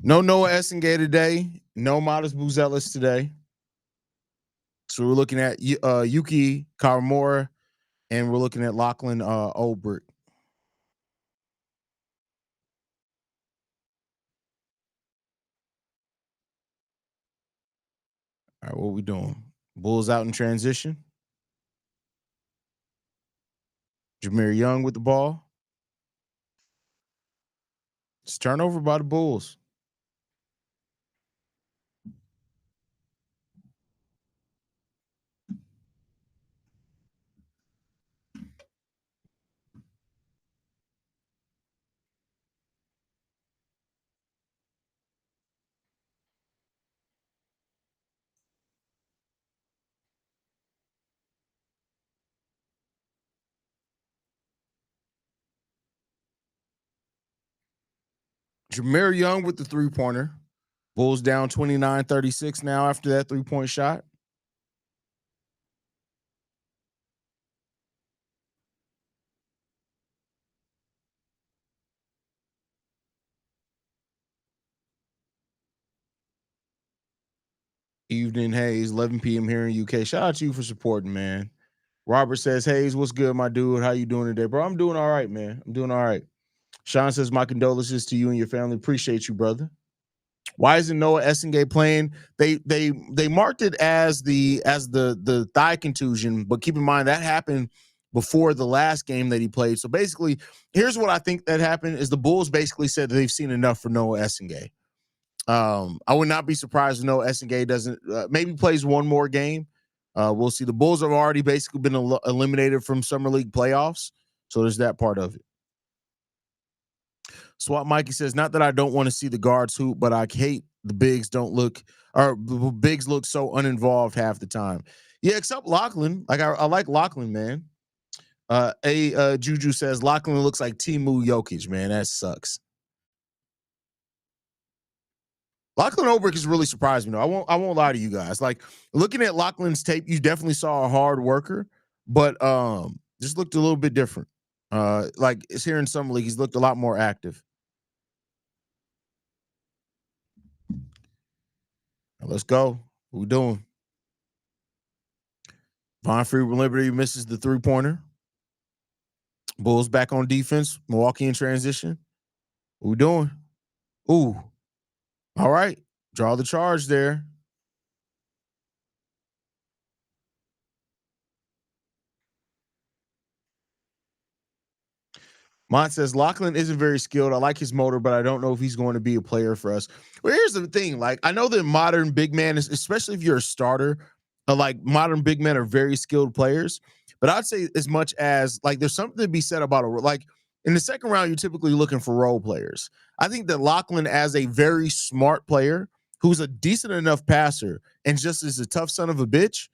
No Noah Essengay today. No Modest Buzelis today. So we're looking at Yuki Karamura and we're looking at Lachlan Olbrich. All right, what we doing? Bulls out in transition. Jameer Young with the ball. It's turnover by the Bulls. Jameer Young with the three-pointer. Bulls down 29-36 now after that three-point shot. Evening, Hayes, 11 p.m. here in UK. Shout out to you for supporting, man. Robert says, Hayes, what's good, my dude? How you doing today, bro? I'm doing all right, man. I'm doing all right. Sean says, my condolences to you and your family. Appreciate you, brother. Why isn't Noah Essengay playing? They marked it as the thigh contusion, but keep in mind that happened before the last game that he played. So basically, here's what I think that happened: is the Bulls basically said that they've seen enough for Noah Essengay. I would not be surprised if Noah Essengay doesn't maybe plays one more game. We'll see. The Bulls have already basically been eliminated from Summer League playoffs, so there's that part of it. Swap Mikey says, not that I don't want to see the guards hoop, but I hate the bigs don't look or the bigs look so uninvolved half the time. Yeah, except Lachlan. Like I like Lachlan, man. Juju says Lachlan looks like Timu Jokic, man. That sucks. Lachlan Olbrich has really surprised me. Though. I won't lie to you guys. Like looking at Lachlan's tape, you definitely saw a hard worker, but just looked a little bit different. Like it's here in Summer League, he's looked a lot more active. Now, let's go. What we doing? Von Freeman Liberty misses the three-pointer. Bulls back on defense. Milwaukee in transition. What we doing? Ooh. All right. Draw the charge there. Mont says Lachlan isn't very skilled. I like his motor, but I don't know if he's going to be a player for us. Well, here's the thing. Like, I know that modern big man is, especially if you're a starter, like modern big men are very skilled players. But I'd say as much as like there's something to be said about like in the second round, you're typically looking for role players. I think that Lachlan, as a very smart player who's a decent enough passer and just is a tough son of a bitch,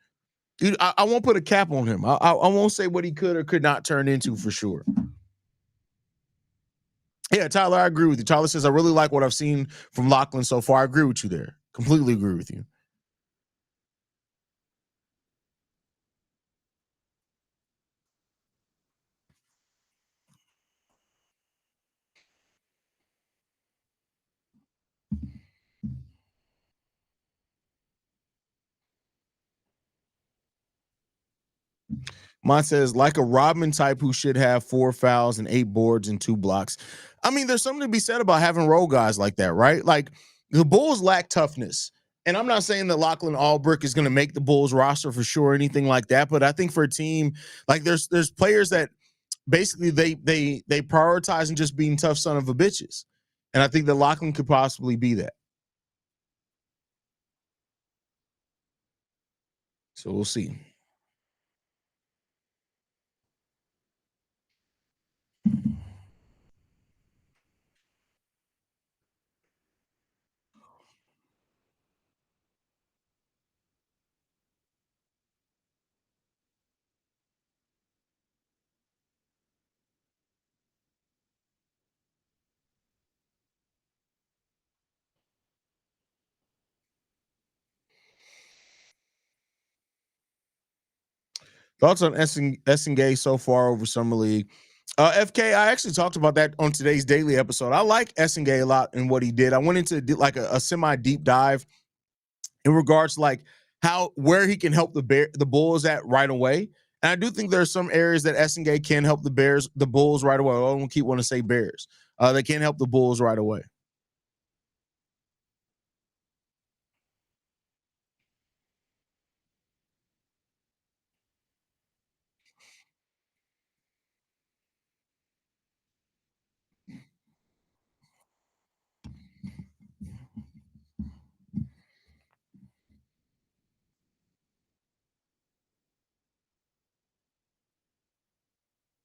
dude, I won't put a cap on him. I won't say what he could or could not turn into for sure. Yeah, Tyler, I agree with you. Tyler says, I really like what I've seen from Lachlan so far. I agree with you there. Completely agree with you. Mine says, like a Rodman type who should have 4 fouls and 8 boards and 2 blocks. I mean, there's something to be said about having role guys like that, right? Like the Bulls lack toughness. And I'm not saying that Lachlan Albrick is going to make the Bulls roster for sure, or anything like that. But I think for a team, like there's players that basically they prioritize and just being tough son of a bitches. And I think that Lachlan could possibly be that. So we'll see. Thoughts on Essengay so far over Summer League? FK, I actually talked about that on today's daily episode. I like Essengay a lot and what he did. I went into like a semi deep dive in regards to like how where he can help the Bulls at right away. And I do think there are some areas that Essengay can help the Bulls right away. I don't keep wanting to say Bears. They can help the Bulls right away.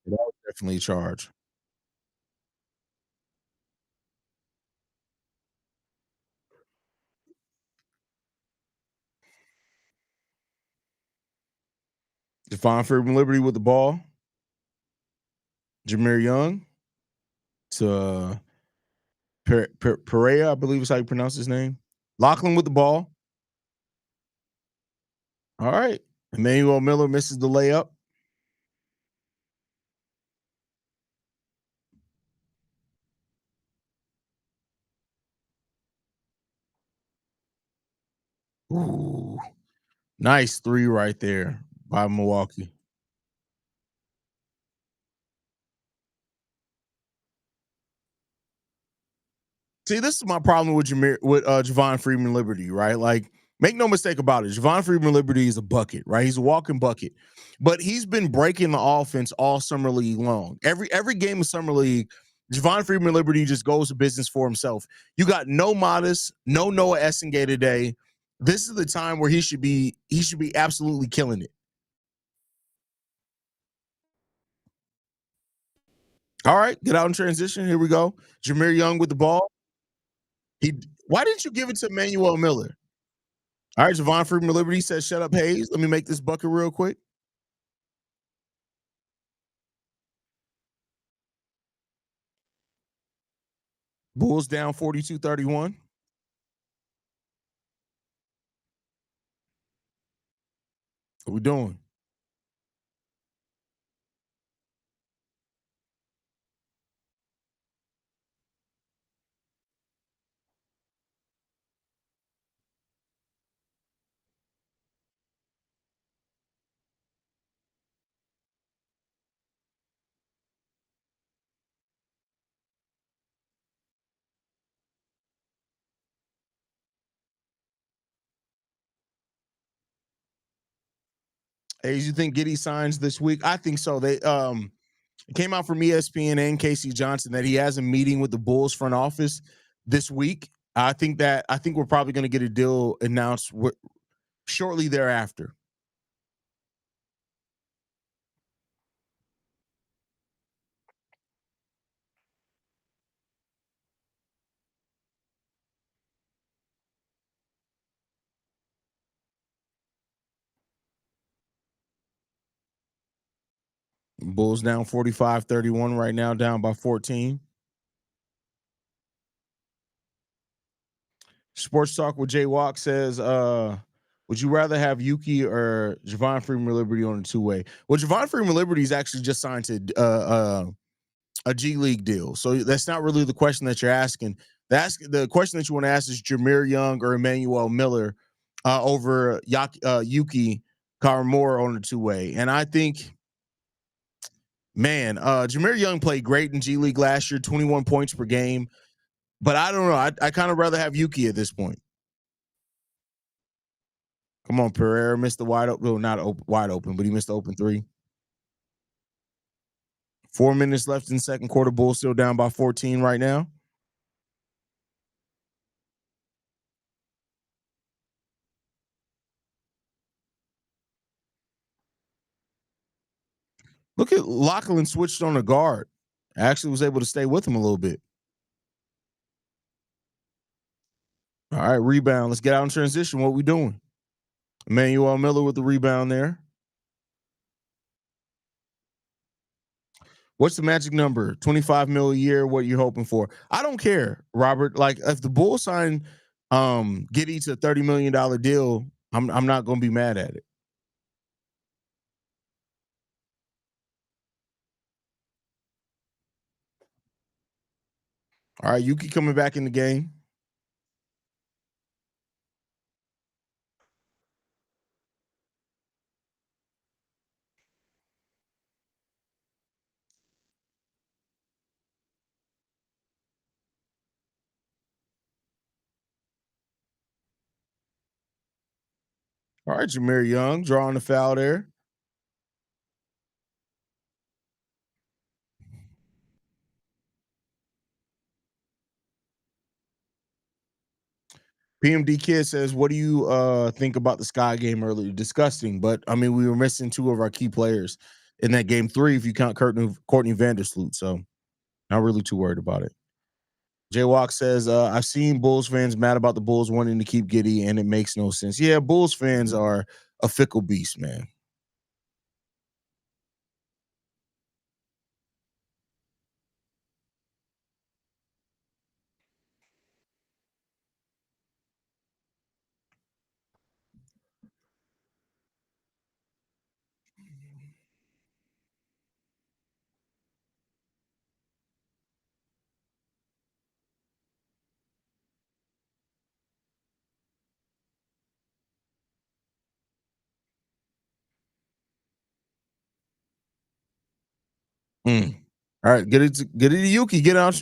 That was definitely a charge. Devon Freeman Liberty with the ball. Jameer Young to Perea, I believe is how you pronounce his name. Lachlan with the ball. All right. Emmanuel Miller misses the layup. Ooh, nice three right there by Milwaukee. See, this is my problem with Javon Freeman Liberty, right? Like, make no mistake about it. Javon Freeman Liberty is a bucket, right? He's a walking bucket. But he's been breaking the offense all summer league long. Every game of summer league, Javon Freeman Liberty just goes to business for himself. You got no Modest, no Noah Essengay today. This is the time where he should be absolutely killing it. All right, get out in transition. Here we go. Jameer Young with the ball. He Why didn't you give it to Emmanuel Miller? All right, Javon Freeman Liberty says, "Shut up, Hayes. Let me make this bucket real quick." Bulls down 42-31. What we doing? Hayes, you think Giddy signs this week? I think so. It came out from ESPN and Casey Johnson that he has a meeting with the Bulls front office this week. I think we're probably going to get a deal announced shortly thereafter. Bulls down 45-31 right now, down by 14. Sports Talk with Jay Walk says, would you rather have Yuki or Javon Freeman Liberty on a two-way? Well, Javon Freeman Liberty is actually just signed to a G League deal. So that's not really the question that you're asking. The question that you want to ask is Jameer Young or Emmanuel Miller over Yuki Karamura on the two-way. And I think, man, Jameer Young played great in G League last year, 21 points per game. But I don't know. I kind of rather have Yuki at this point. Come on, Pereira missed the wide open. Well, not wide open, but he missed the open three. 4 minutes left in the second quarter. Bulls still down by 14 right now. Look at Lachlan switched on the guard. Actually was able to stay with him a little bit. All right, rebound. Let's get out in transition. What we doing? Emmanuel Miller with the rebound there. What's the magic number? 25 mil a year. What you're hoping for? I don't care, Robert. Like if the Bulls sign Giddy to a $30 million deal, I'm not gonna be mad at it. All right, Yuki coming back in the game. All right, Jameer Young drawing the foul there. PMD Kid says, "What do you think about the Sky game earlier? Disgusting, but I mean, we were missing two of our key players in that game three. If you count Courtney Vandersloot, so not really too worried about it." Jaywalk says, "I've seen Bulls fans mad about the Bulls wanting to keep Giddy, and it makes no sense. Yeah, Bulls fans are a fickle beast, man." Mm. All right, get it to Yuki. Get out.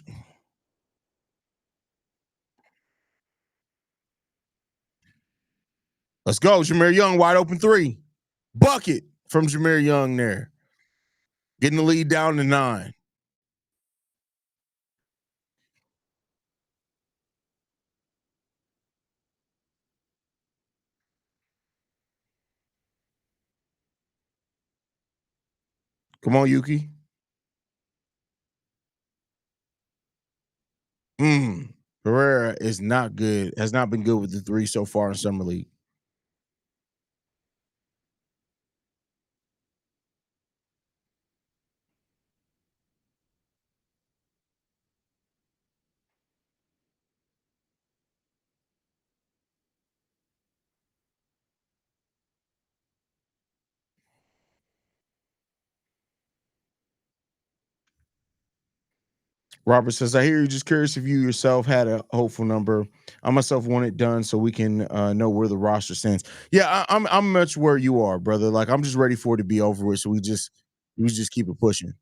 Let's go. Jameer Young, wide open three. Bucket from Jameer Young there. Getting the lead down to 9. Come on, Yuki. Mm. Herrera is not good. Has not been good with the three so far in summer league. Robert says, "I hear you. Just curious if you yourself had a hopeful number. I myself want it done so we can know where the roster stands." Yeah, I'm much where you are, brother. Like I'm just ready for it to be over with. So we just keep it pushing.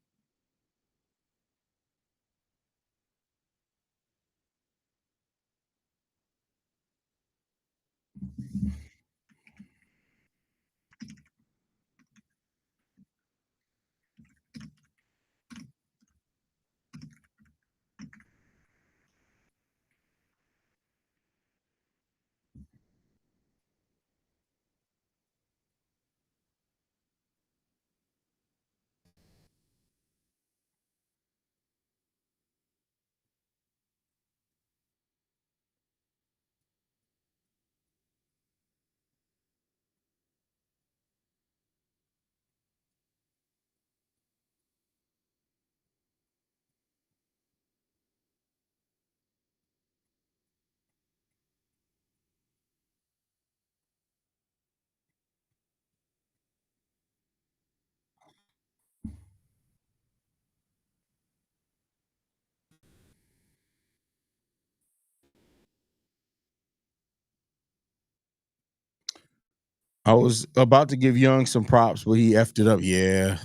I was about to give Young some props, but he effed it up. Yeah.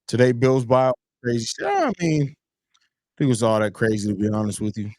Today, Bills buy crazy. Yeah, I mean, I think it was all that crazy to be honest with you.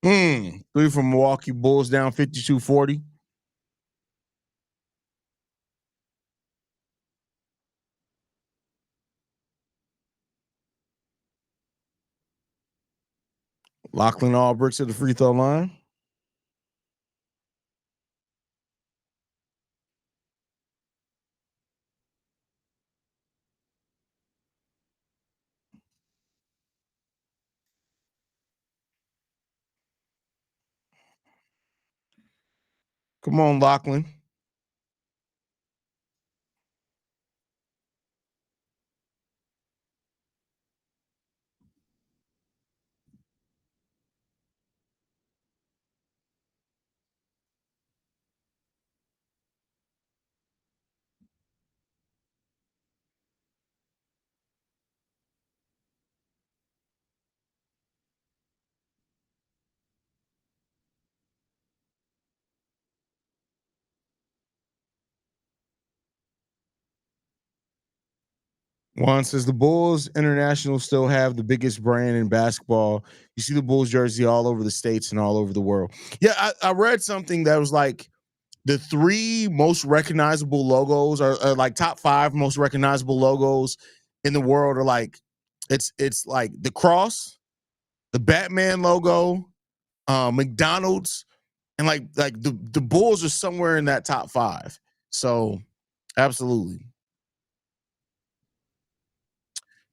Three from Milwaukee Bulls down 52-40. Lachlan Albricks at the free throw line. Come on, Lachlan. Juan says the Bulls International still have the biggest brand in basketball. You see the Bulls jersey all over the states and all over the world. Yeah, I read something that was like the three most recognizable logos are like top five most recognizable logos in the world are like it's like the cross, the Batman logo, McDonald's, and like the Bulls are somewhere in that top five. So absolutely.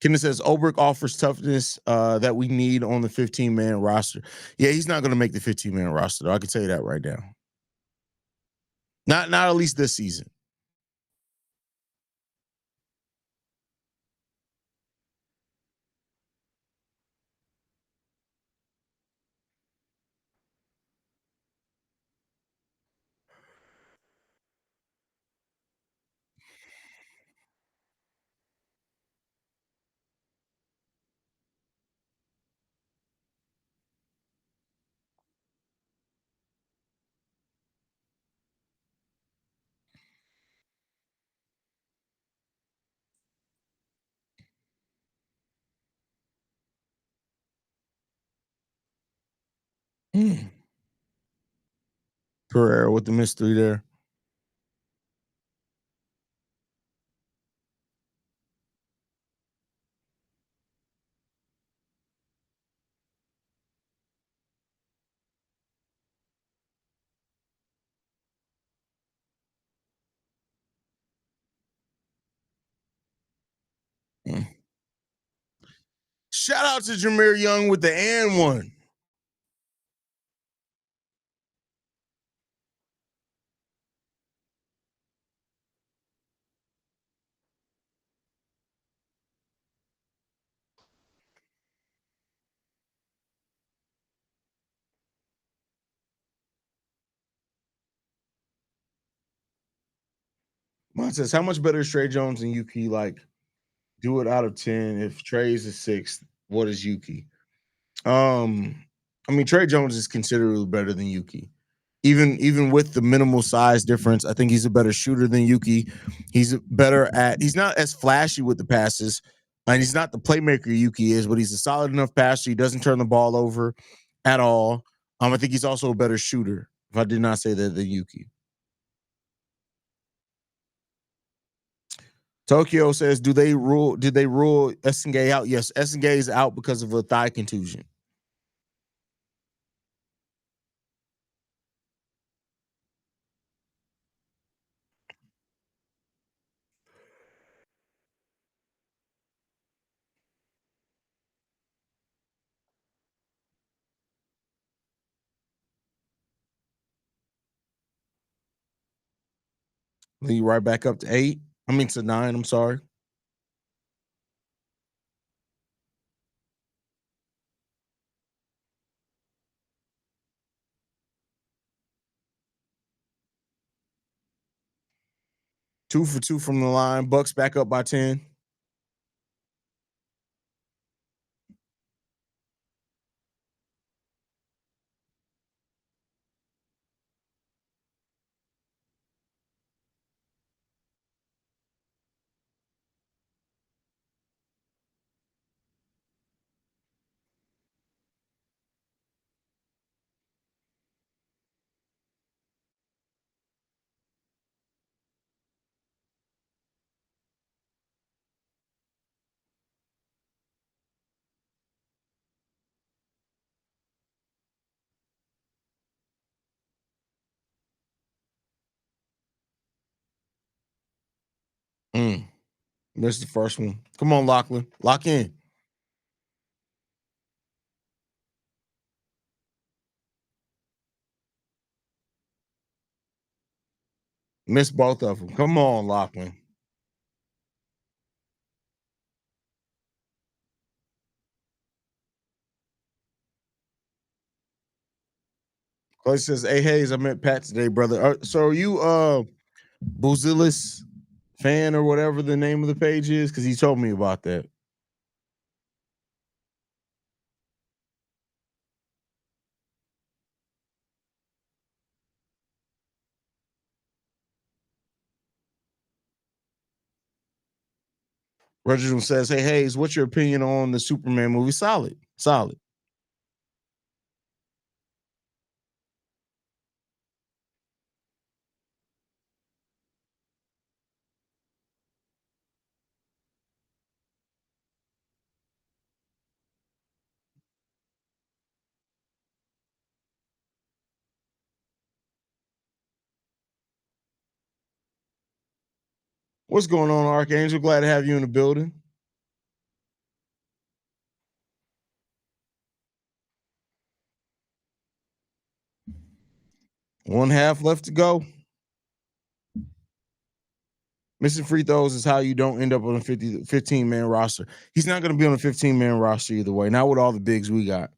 Kenneth says Obrick offers toughness that we need on the 15-man roster. Yeah, he's not going to make the 15-man roster, though. I can tell you that right now. Not at least this season. Pereira with the mystery there. Mm. Shout out to Jameer Young with the and one. Mine says, how much better is Trey Jones and Yuki? Like, do it out of 10. If Trey's a sixth, what is Yuki? Um, I mean, Trey Jones is considerably better than Yuki. Even with the minimal size difference, I think he's a better shooter than Yuki. He's not as flashy with the passes, and he's not the playmaker Yuki is, but he's a solid enough passer. He doesn't turn the ball over at all. I think he's also a better shooter. If I did not say that, than Yuki. Tokyo says, Did they rule Essengay out? Yes, Essengay is out because of a thigh contusion. Lead right back up to 8. I mean to 9. I'm sorry. 2 for 2 from the line. Bucks back up by 10. Mm, missed the first one. Come on, Lachlan. Lock in. Missed both of them. Come on, Lachlan. Clay says, "Hey Hayes, I met Pat today, brother. So are you Buzilis fan or whatever the name of the page is? Because he told me about that." Reginald says, "Hey Hayes, what's your opinion on the Superman movie? Solid, solid. What's going on, Archangel? Glad to have you in the building. One half left to go. Missing free throws is how you don't end up on a 15-man roster. He's not going to be on a 15-man roster either way. Not with all the bigs we got.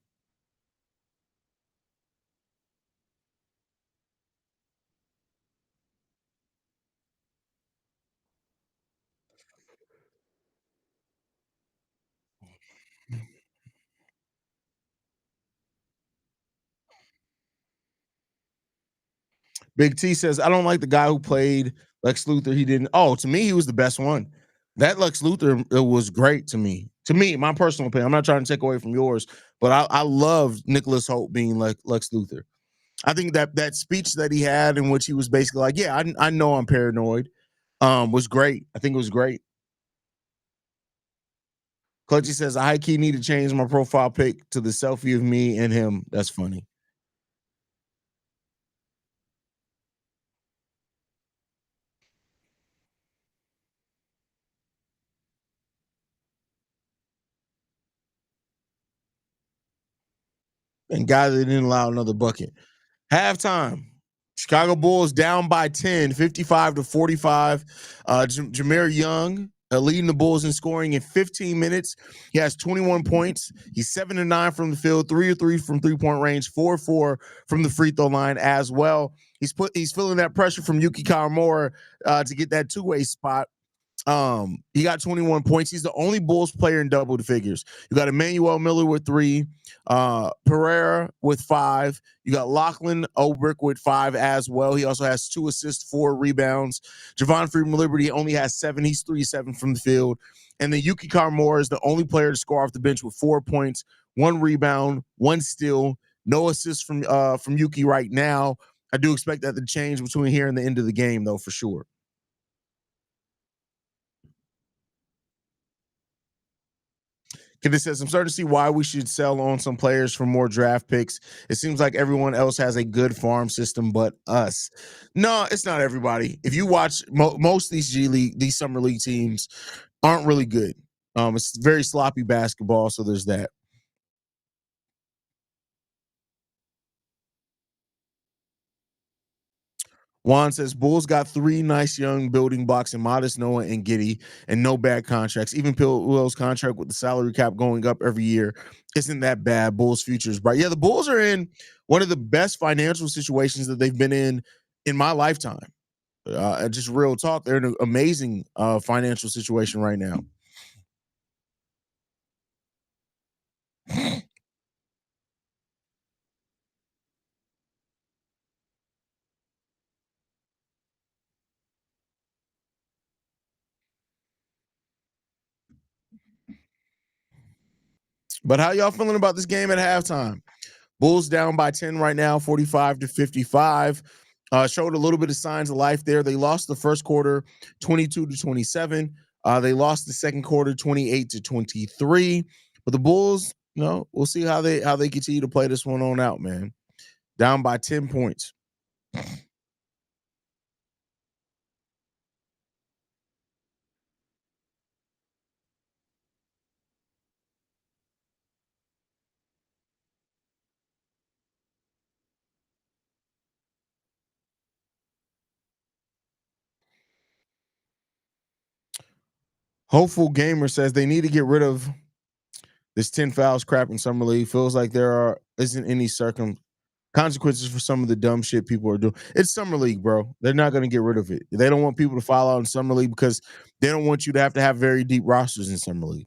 Big T says, I don't like the guy who played Lex Luthor. He didn't. Oh, to me, he was the best one. That Lex Luthor was great to me. To me, my personal opinion. I'm not trying to take away from yours, but I loved Nicholas Holt being like Lex Luthor. I think that speech that he had in which he was basically like, yeah, I know I'm paranoid, was great. I think it was great. Clutchy says, I high key need to change my profile pic to the selfie of me and him. That's funny. And guy that didn't allow another bucket. Halftime. Chicago Bulls down by 10, 55-45. Jameer Young leading the Bulls in scoring in 15 minutes. He has 21 points. He's 7-9 from the field, 3 of 3 from three-point range, 4-4 from the free throw line as well. He's feeling that pressure from Yuki Kawamura to get that two-way spot. He got 21 points. He's the only Bulls player in double figures. You got Emmanuel Miller with 3, Pereira with 5. You got Lachlan Obrick with 5 as well. He also has 2 assists, 4 rebounds. Javon Freeman Liberty only has 7. He's 3-7 from the field. And then Yuki Kawamura is the only player to score off the bench with 4 points, 1 rebound, 1 steal. No assists from Yuki right now. I do expect that to change between here and the end of the game, though, for sure. It says, I'm starting to see why we should sell on some players for more draft picks. It seems like everyone else has a good farm system but us. No, it's not everybody. If you watch most of these these summer league teams aren't really good. It's very sloppy basketball, so there's that. Juan says Bulls got 3 nice young building blocks in Modest, Noah, and Giddy, and no bad contracts. Even Will's contract with the salary cap going up every year isn't that bad. Bulls' future is bright. Yeah, the Bulls are in one of the best financial situations that they've been in my lifetime. Just real talk, they're in an amazing financial situation right now. But how y'all feeling about this game at halftime? Bulls down by 10 right now, 45-55. Showed a little bit of signs of life there. They lost the first quarter 22-27. They lost the second quarter 28-23. But the Bulls, we'll see how they continue to play this one on out, man. Down by 10 points. Hopeful Gamer says they need to get rid of this 10 fouls crap in summer league. Feels like there isn't any consequences for some of the dumb shit people are doing. It's summer league, bro. They're not going to get rid of it. They don't want people to foul out in summer league because they don't want you to have very deep rosters in summer league.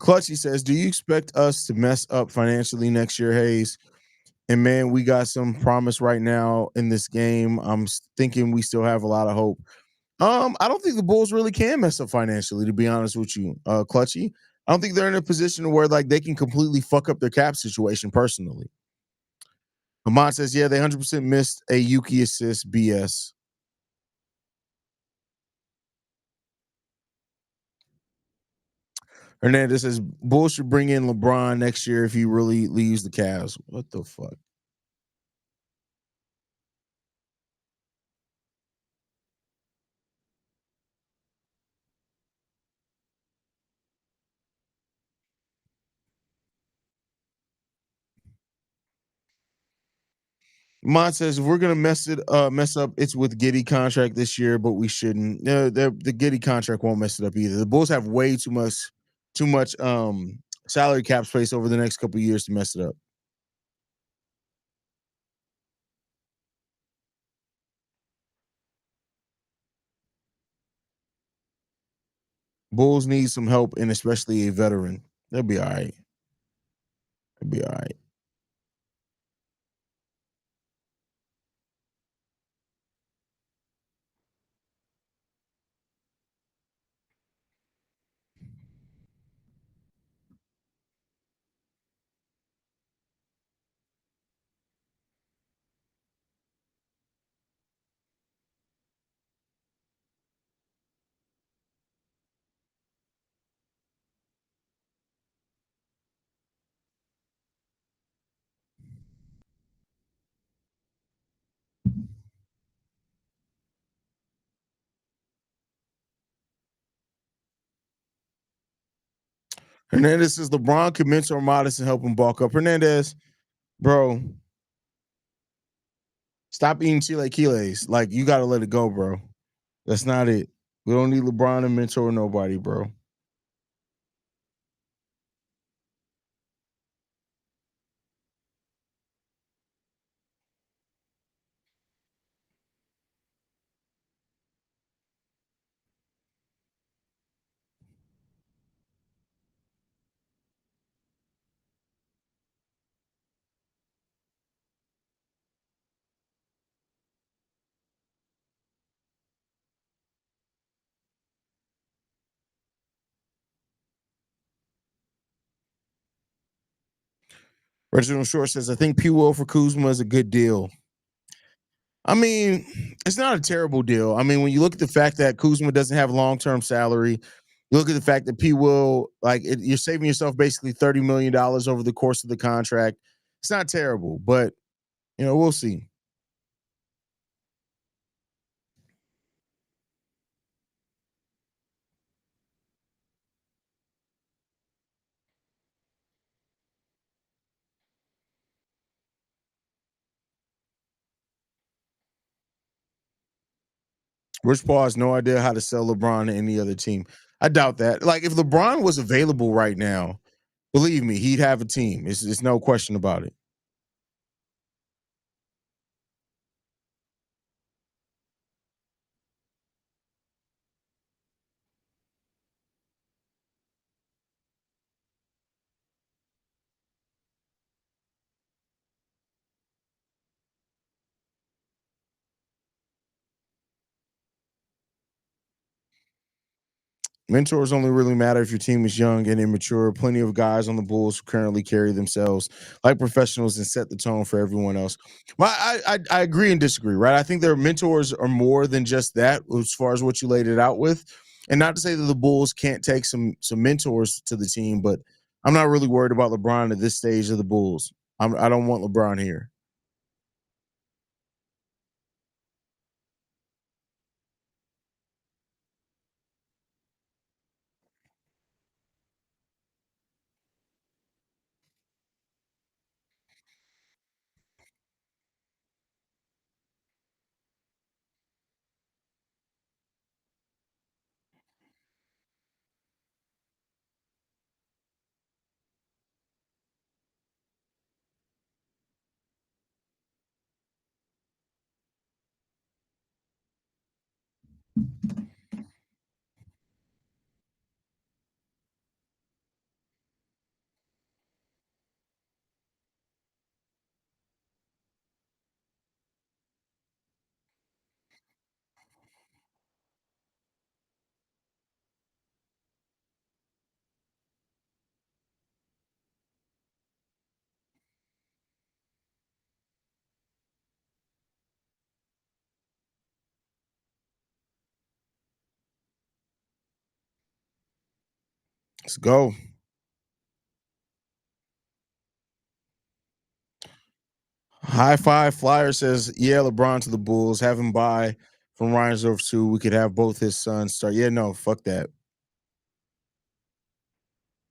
Clutchy says, "Do you expect us to mess up financially next year, Hayes? And man, we got some promise right now in this game. Thinking we still have a lot of hope. I don't think the Bulls really can mess up financially, to be honest with you, Clutchy. I don't think they're in a position where like they can completely fuck up their cap situation personally." Ahmad says, "Yeah, they 100% missed a Yuki assist. BS." Hernandez says, "Bulls should bring in LeBron next year if he really leaves the Cavs." What the fuck? Mon says, "If we're gonna mess up, it's with Giddy contract this year, but we shouldn't. The Giddy contract won't mess it up either. The Bulls have way too much salary cap space over the next couple of years to mess it up. Bulls need some help, and especially a veteran. They'll be all right. They'll be all right." Hernandez says LeBron could mentor Modest and help him bulk up. Hernandez, bro, stop eating chilaquiles. Like you got to let it go, bro. That's not it. We don't need LeBron to mentor nobody, bro. Reginald Short says, "I think P. Will for Kuzma is a good deal." I mean, it's not a terrible deal. I mean, when you look at the fact that Kuzma doesn't have long-term salary, you look at the fact that P. Will, you're saving yourself basically $30 million over the course of the contract. It's not terrible, but we'll see. Rich Paul has no idea how to sell LeBron to any other team. I doubt that. Like, if LeBron was available right now, believe me, he'd have a team. It's no question about it. Mentors only really matter if your team is young and immature. Plenty of guys on the Bulls who currently carry themselves like professionals and set the tone for everyone else. Well, I agree and disagree, right? I think their mentors are more than just that, as far as what you laid it out with. And not to say that the Bulls can't take some mentors to the team, but I'm not really worried about LeBron at this stage of the Bulls. I don't want LeBron here. Let's go. High five flyer says, yeah, LeBron to the Bulls. Have him buy from Reinsdorf too. We could have both his sons start. Yeah, no, fuck that.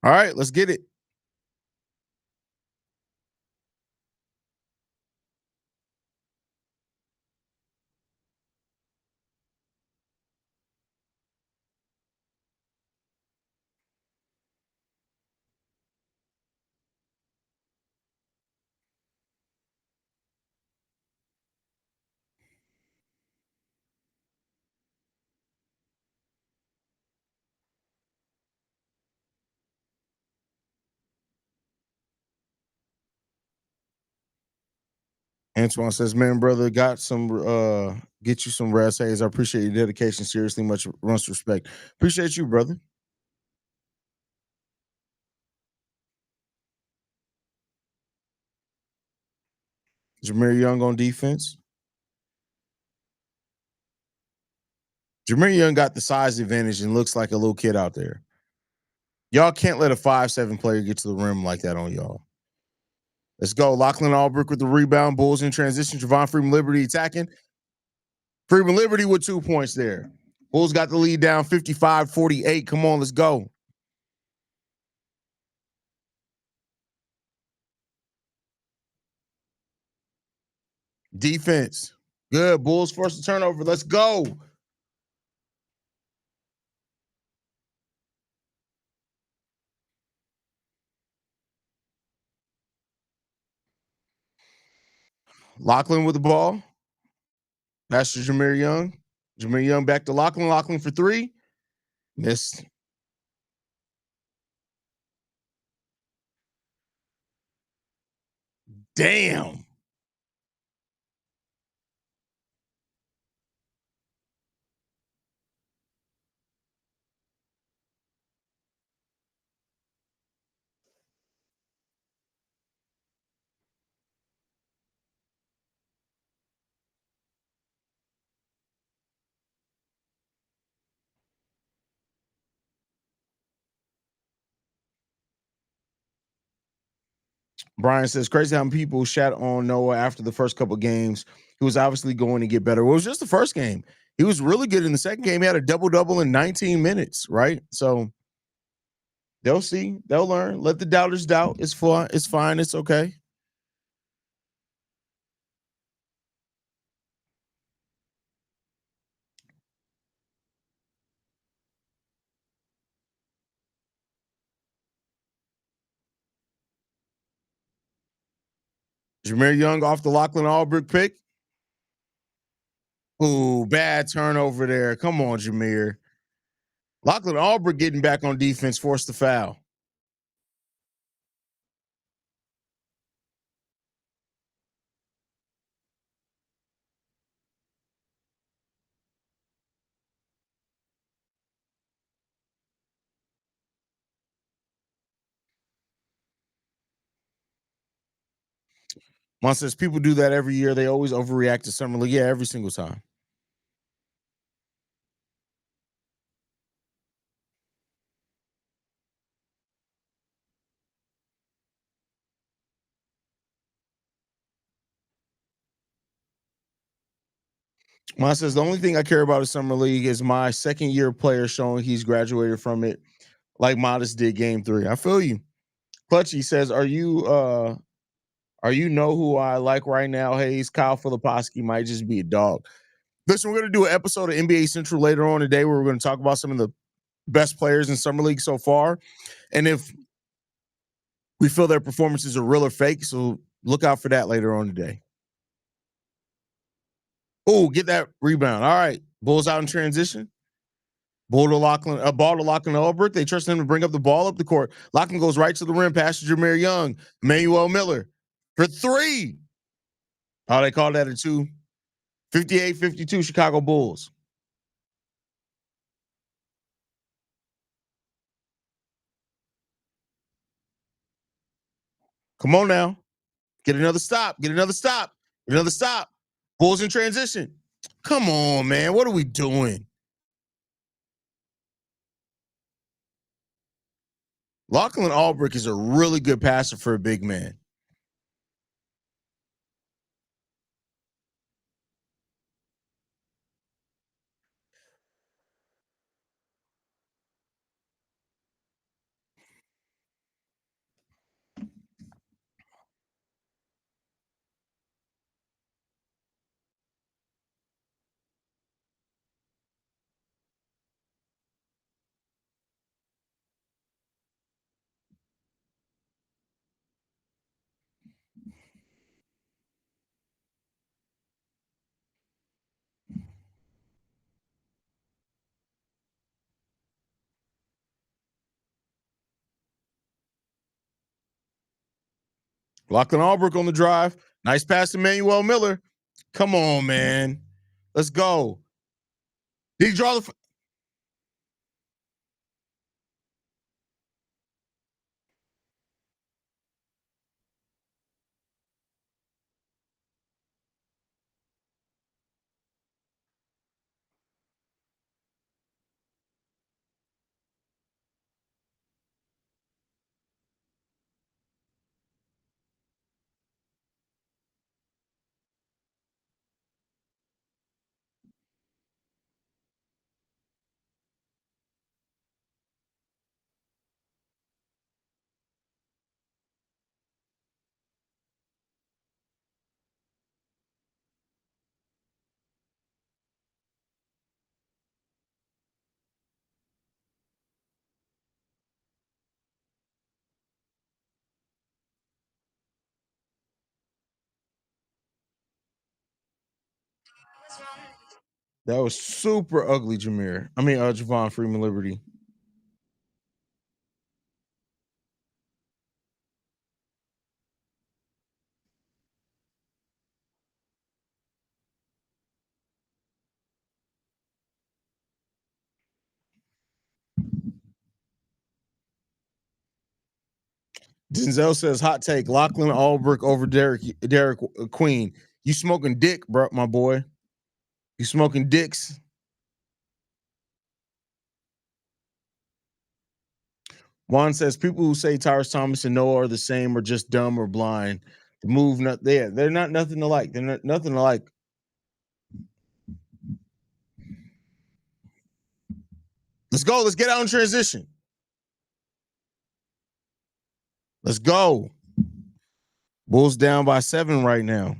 All right, let's get it. Antoine says, man, brother, got some get you some rest. Hayes, I appreciate your dedication. Seriously, much respect. Appreciate you, brother. Jameer Young on defense. Jameer Young got the size advantage and looks like a little kid out there. Y'all can't let a 5'7" player get to the rim like that on y'all. Let's go. Lachlan Albrook with the rebound. Bulls in transition. Javon Freeman Liberty attacking. Freeman Liberty with 2 points there. Bulls got the lead down 55-48. Come on, let's go. Defense. Good. Bulls force the turnover. Let's go. Lachlan with the ball. Pass to Jameer Young. Jameer Young back to Lachlan. Lachlan for three. Missed. Damn. Brian says, crazy how many people shat on Noah after the first couple games. He was obviously going to get better. Well, it was just the first game. He was really good in the second game. He had a double-double in 19 minutes, right? So they'll see. They'll learn. Let the doubters doubt. It's fun. It's fine. It's okay. Jameer Young off the Lachlan Albrook pick. Ooh, bad turnover there. Come on, Jameer. Lachlan Albrook getting back on defense, forced the foul. Mon says people do that every year. They always overreact to summer league. Yeah, every single time. Mon says the only thing I care about in summer league is my second year player showing he's graduated from it, like Modest did game 3. I feel you. Clutchy says, are you know who I like right now? Hayes, Kyle Filipowski might just be a dog. Listen, we're gonna do an episode of NBA Central later on today where we're gonna talk about some of the best players in summer league so far, and if we feel their performances are real or fake. So look out for that later on today. Oh, get that rebound. All right. Bulls out in transition. Ball to Lachlan Albert. They trust him to bring up the ball up the court. Lachlan goes right to the rim, past Jameer Young, Emmanuel Miller for three. Oh, they called that a two. 58-52 Chicago Bulls. Come on now. Get another stop. Get another stop. Get another stop. Bulls in transition. Come on, man. What are we doing? Lachlan Albrecht is a really good passer for a big man. Lachlan Albrecht on the drive. Nice pass to Emmanuel Miller. Come on, man. Let's go. Did he draw the? That was super ugly, Jameer. I mean, Javon Freeman Liberty. Denzel says, "Hot take: Lachlan Albrecht over Derek Queen. You smoking dick, bro, my boy? You smoking dicks?" Juan says, "People who say Tyrus Thomas and Noah are the same are just dumb or blind. The move, not there. They're not nothing alike. They're not nothing alike." Let's go. Let's get out in transition. Let's go. Bulls down by 7 right now.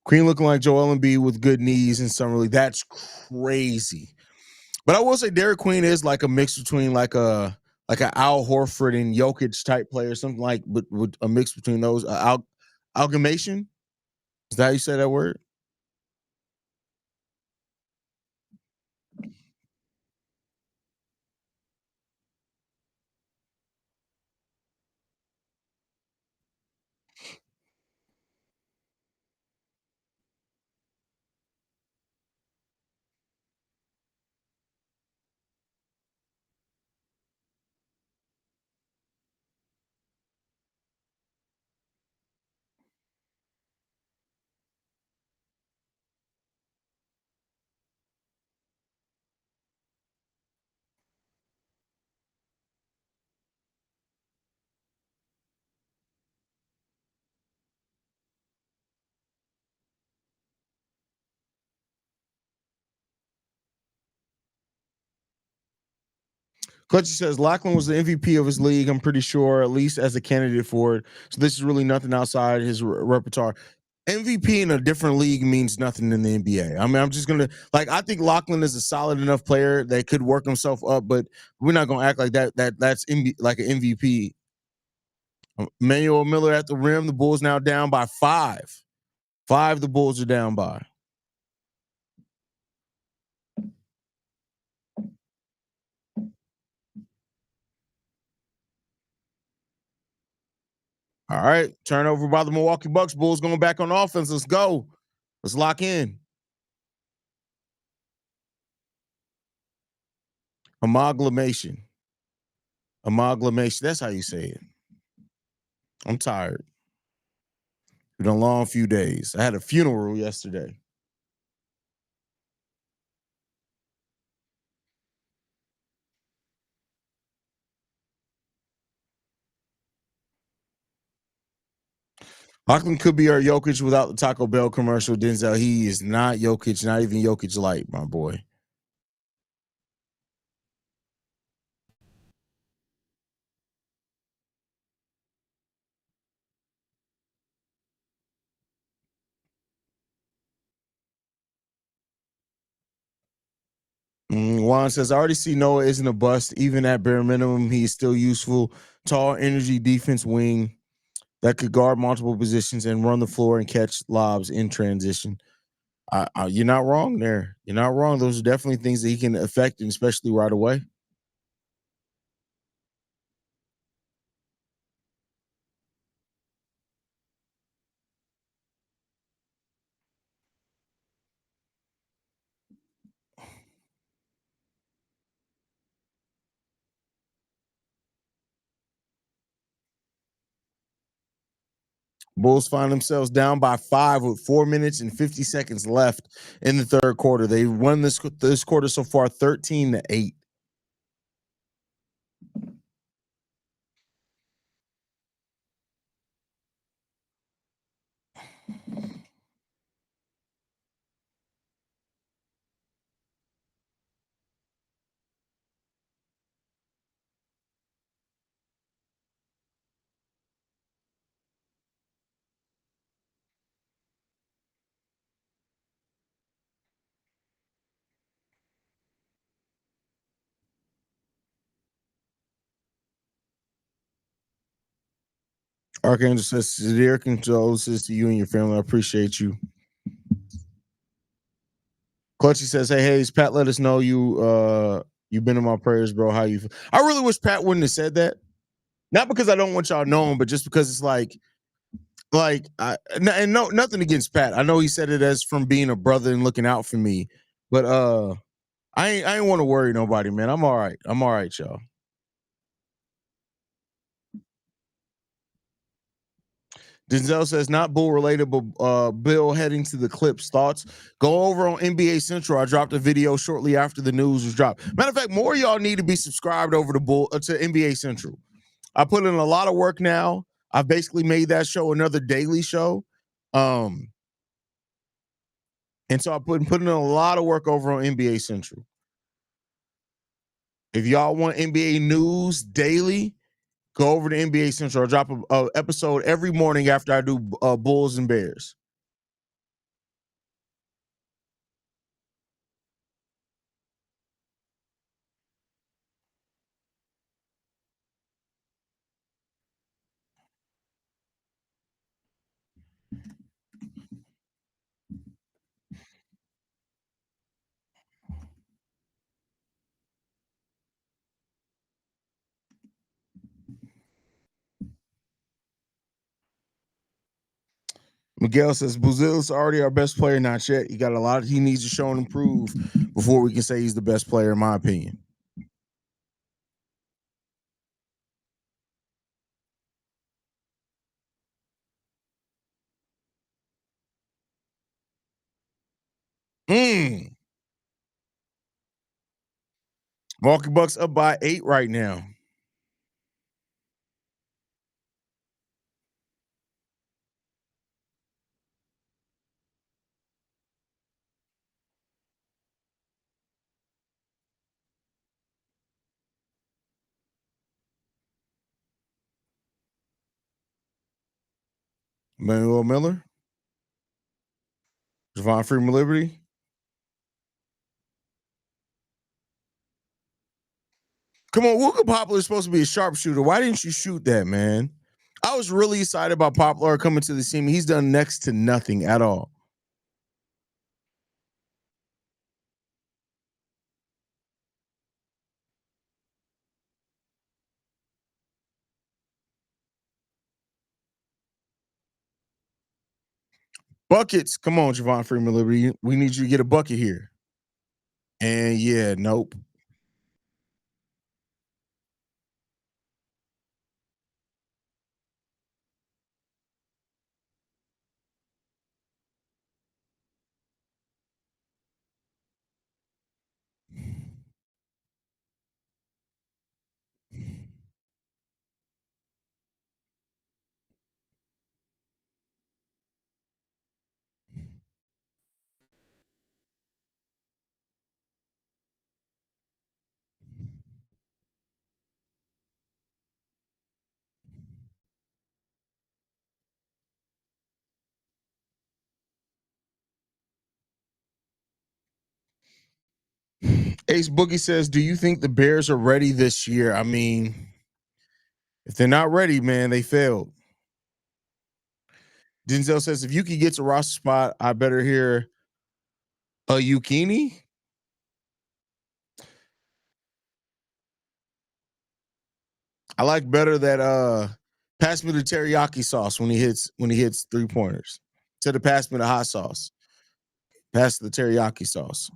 Queen looking like Joel Embiid with good knees and Summer League. That's crazy. But I will say Derek Queen is like a mix between like an Al Horford and Jokic type player, something like, but with a mix between those. Amalgamation, is that how you say that word? Clutchy says Lachlan was the MVP of his league. I'm pretty sure, at least as a candidate for it. So this is really nothing outside his repertoire. MVP in a different league means nothing in the NBA. I mean, I'm just gonna like. I think Lachlan is a solid enough player that could work himself up, but we're not gonna act like that's like an MVP. Manuel Miller at the rim. The Bulls now down by 5. 5. The Bulls are down by. All right, turnover by the Milwaukee Bucks. Bulls going back on offense. Let's go. Let's lock in. Amalgamation. Amalgamation. That's how you say it. I'm tired. Been a long few days. I had a funeral yesterday. Auckland could be our Jokic without the Taco Bell commercial. Denzel, he is not Jokic, not even Jokic light, my boy. Juan says, I already see Noah isn't a bust. Even at bare minimum, he's still useful. Tall, energy, defense wing that could guard multiple positions and run the floor and catch lobs in transition. You're not wrong there. You're not wrong. Those are definitely things that he can affect, and especially right away. Bulls find themselves down by 5 with 4 minutes and 50 seconds left in the third quarter. They won this quarter so far 13-8. Archangel says, severe condolences to you and your family. I appreciate you. Clutchy says, hey, Hayes, Pat, let us know you've been in my prayers, bro. How you feel? I really wish Pat wouldn't have said that. Not because I don't want y'all knowing, but just because it's and no, nothing against Pat. I know he said it as from being a brother and looking out for me, but I ain't want to worry nobody, man. I'm all right. I'm all right, y'all. Denzel says not bull related, but Bill heading to the Clips. Thoughts? Go over on NBA Central. I dropped a video shortly after the news was dropped. Matter of fact, more of y'all need to be subscribed over to NBA Central. I put in a lot of work now. I've basically made that show another daily show. Um, and so I put in a lot of work over on NBA Central. If y'all want NBA news daily, go over to NBA Central. I drop a episode every morning after I do Bulls and Bears. Miguel says Brazil's already our best player, not yet. He got a lot he needs to show and improve before we can say he's the best player, in my opinion. Mm. Milwaukee Bucks up by 8 right now. Manuel Miller, Javon Freeman Liberty. Come on, Wooka Poplar is supposed to be a sharpshooter. Why didn't you shoot that, man? I was really excited about Poplar coming to the team. He's done next to nothing at all. Buckets. Come on, Javon Freeman Liberty. We need you to get a bucket here. And yeah, nope. Ace Boogie says, "Do you think the Bears are ready this year?" I mean, if they're not ready, man, they failed. Denzel says, "If Yuki gets a roster spot, I better hear a Yukini." I like better that pass me the teriyaki sauce when he hits 3 pointers. Instead of pass me the hot sauce. Pass the teriyaki sauce.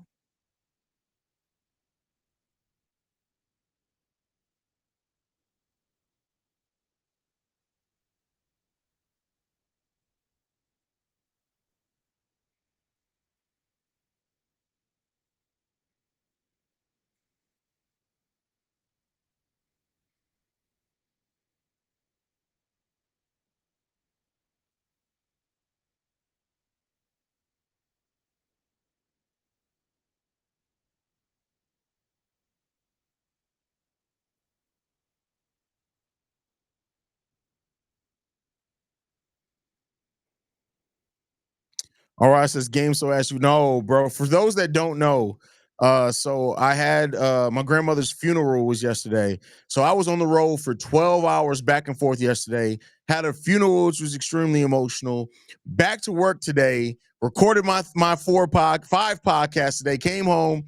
All right, says game so ask you. No, bro. For those that don't know, so I had my grandmother's funeral was yesterday. So I was on the road for 12 hours back and forth yesterday. Had a funeral, which was extremely emotional. Back to work today, recorded my five podcasts today, came home,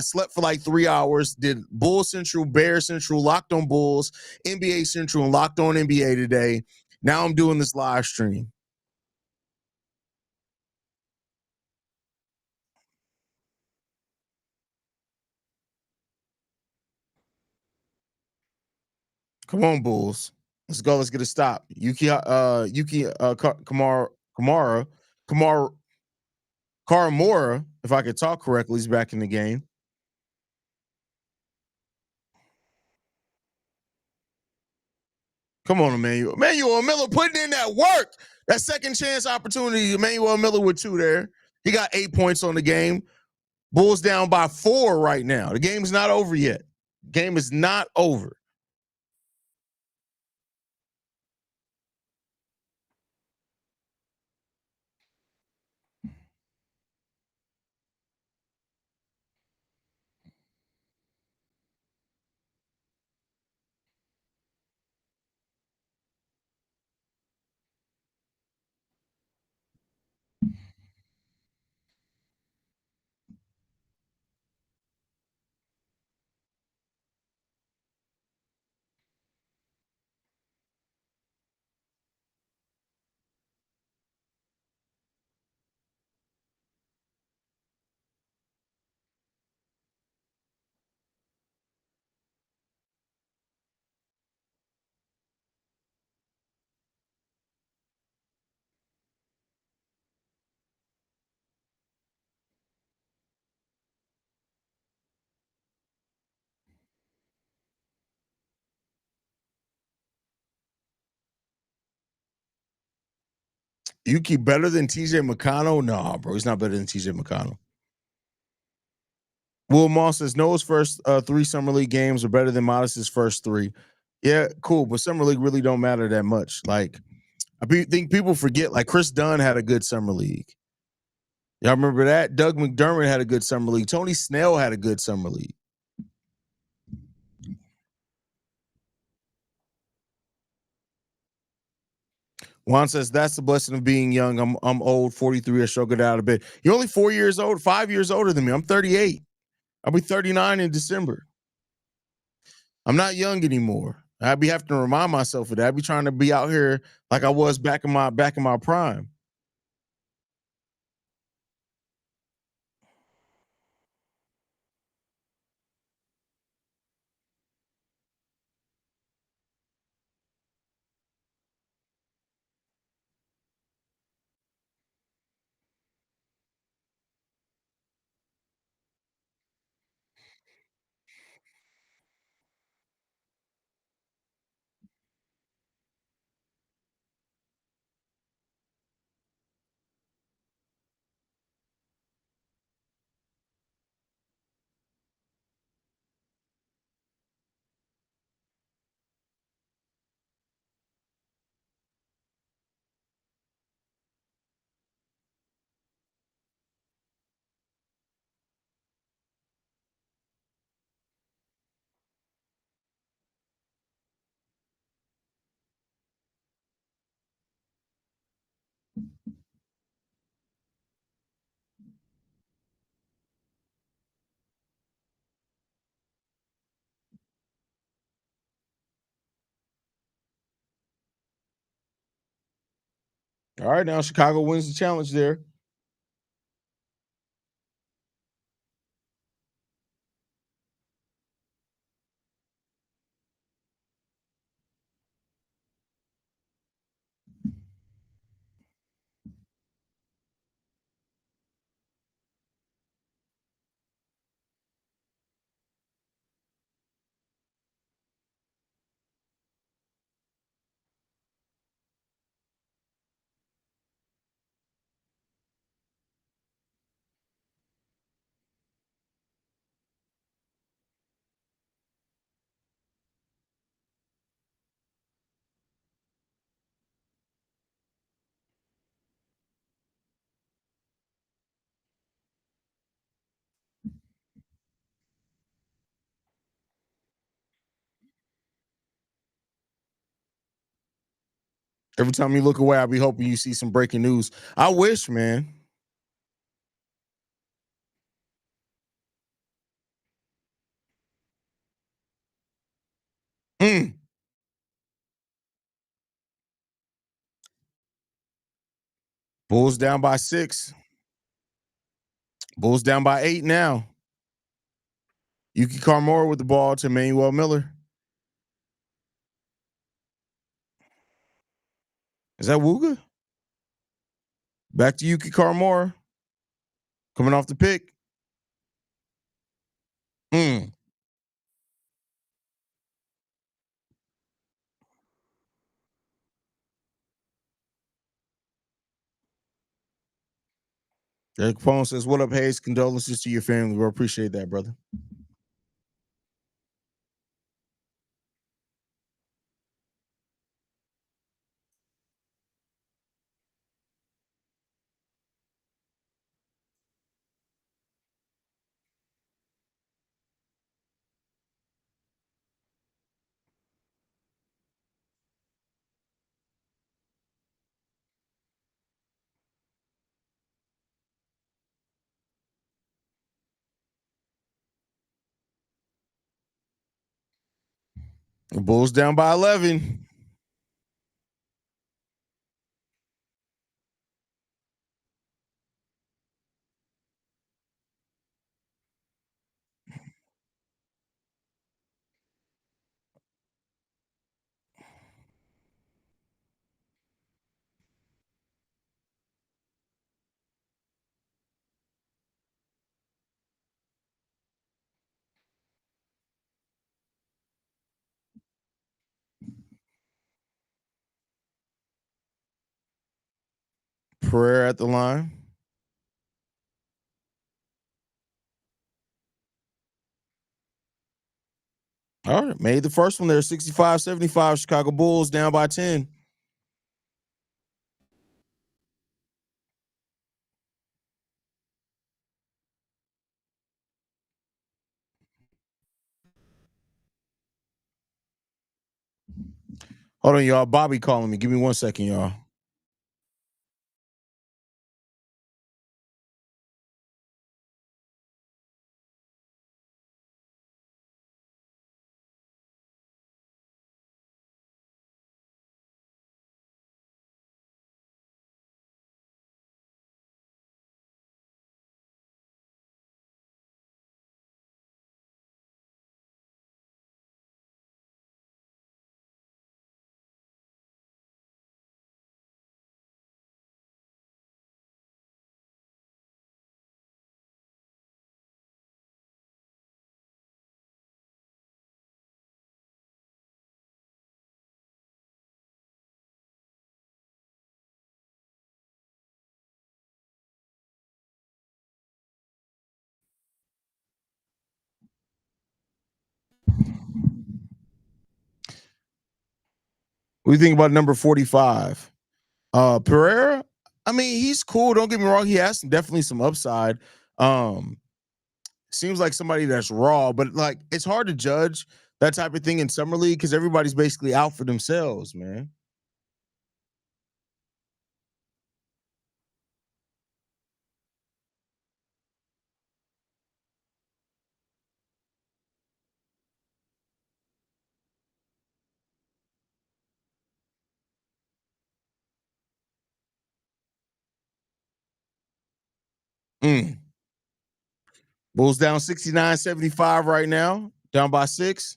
slept for like 3 hours, did Bull Central, Bear Central, Locked on Bulls, NBA Central, and Locked on NBA today. Now I'm doing this live stream. Come on, Bulls. Let's go. Let's get a stop. Kamara, Karamora, if I could talk correctly, is back in the game. Come on, Emmanuel. Emmanuel Miller putting in that work. That second chance opportunity. Emmanuel Miller with two there. He got 8 points on the game. Bulls down by 4 right now. The game is not over yet. Game is not over. You keep better than TJ McConnell? No, bro. He's not better than TJ McConnell. Will Moss says Noah's first 3 summer league games are better than Modest's first 3. Yeah, cool, but summer league really don't matter that much. Like think people forget, like Chris Dunn had a good summer league. Y'all remember that? Doug McDermott had a good summer league. Tony Snell had a good summer league. Juan says that's the blessing of being young. I'm old, 43. I struggled out a bit. You're only 4 years old, 5 years older than me. I'm 38. I'll be 39 in December. I'm not young anymore. I'd be having to remind myself of that. I'd be trying to be out here like I was back in my prime. All right, now Chicago wins the challenge there. Every time you look away, I'll be hoping you see some breaking news. I wish, man. Mm. Bulls down by 6. Bulls down by 8 now. Yuki Carmora with the ball to Manuel Miller. Is that Wooga? Back to Yuki Carmora. Coming off the pick. Mm. Derek Capone says, "What up, Hayes? Condolences to your family. We appreciate that, brother." The Bulls down by 11. Prayer at the line. All right. Made the first one there. 65-75. Chicago Bulls down by 10. Hold on, y'all. Bobby calling me. Give me 1 second, y'all. What do you think about number 45? Pereira? I mean, he's cool. Don't get me wrong. He has definitely some upside. Um, Seems like somebody that's raw, but like it's hard to judge that type of thing in summer league because everybody's basically out for themselves, man. Mm. Bulls down 69-75 right now, down by 6.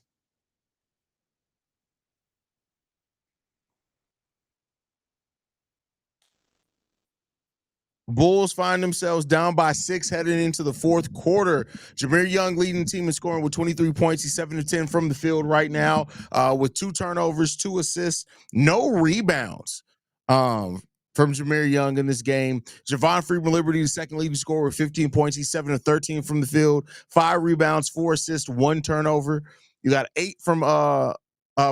Bulls find themselves down by 6 heading into the fourth quarter. Jameer Young leading the team in scoring with 23 points. He's 7 to 10 from the field right now, with 2 turnovers, 2 assists, no rebounds. From Jameer Young in this game. Javon Freeman Liberty, the second leading scorer with 15 points. He's 7 to 13 from the field, 5 rebounds, 4 assists, 1 turnover. You got 8 from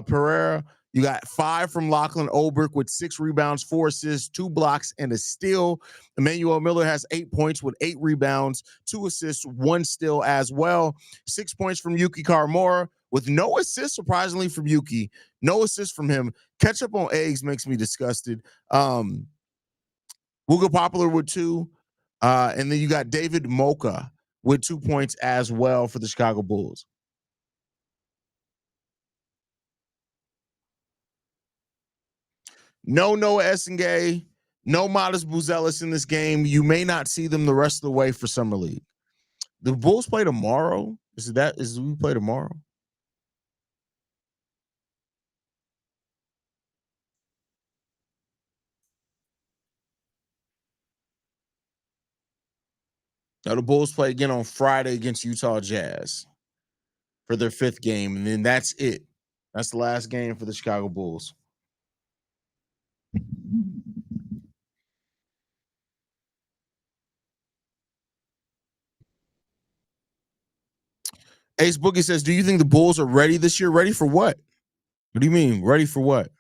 Pereira. You got 5 from Lachlan Olbrich with 6 rebounds, 4 assists, 2 blocks, and a steal. Emmanuel Miller has 8 points with 8 rebounds, 2 assists, 1 steal as well. 6 points from Yuki Karamora with no assists, surprisingly, from Yuki. No assists from him. Ketchup on eggs makes me disgusted. Wooga Poplar with 2. And then you got David Mocha with 2 points as well for the Chicago Bulls. No Noah Essengay, no Modest Buzelis in this game. You may not see them the rest of the way for Summer League. The Bulls play tomorrow. Is we play tomorrow? No, the Bulls play again on Friday against Utah Jazz for their 5th game, and then that's it. That's the last game for the Chicago Bulls. Ace Boogie says, "Do you think the Bulls are ready this year? Ready for what? What do you mean? Ready for what?"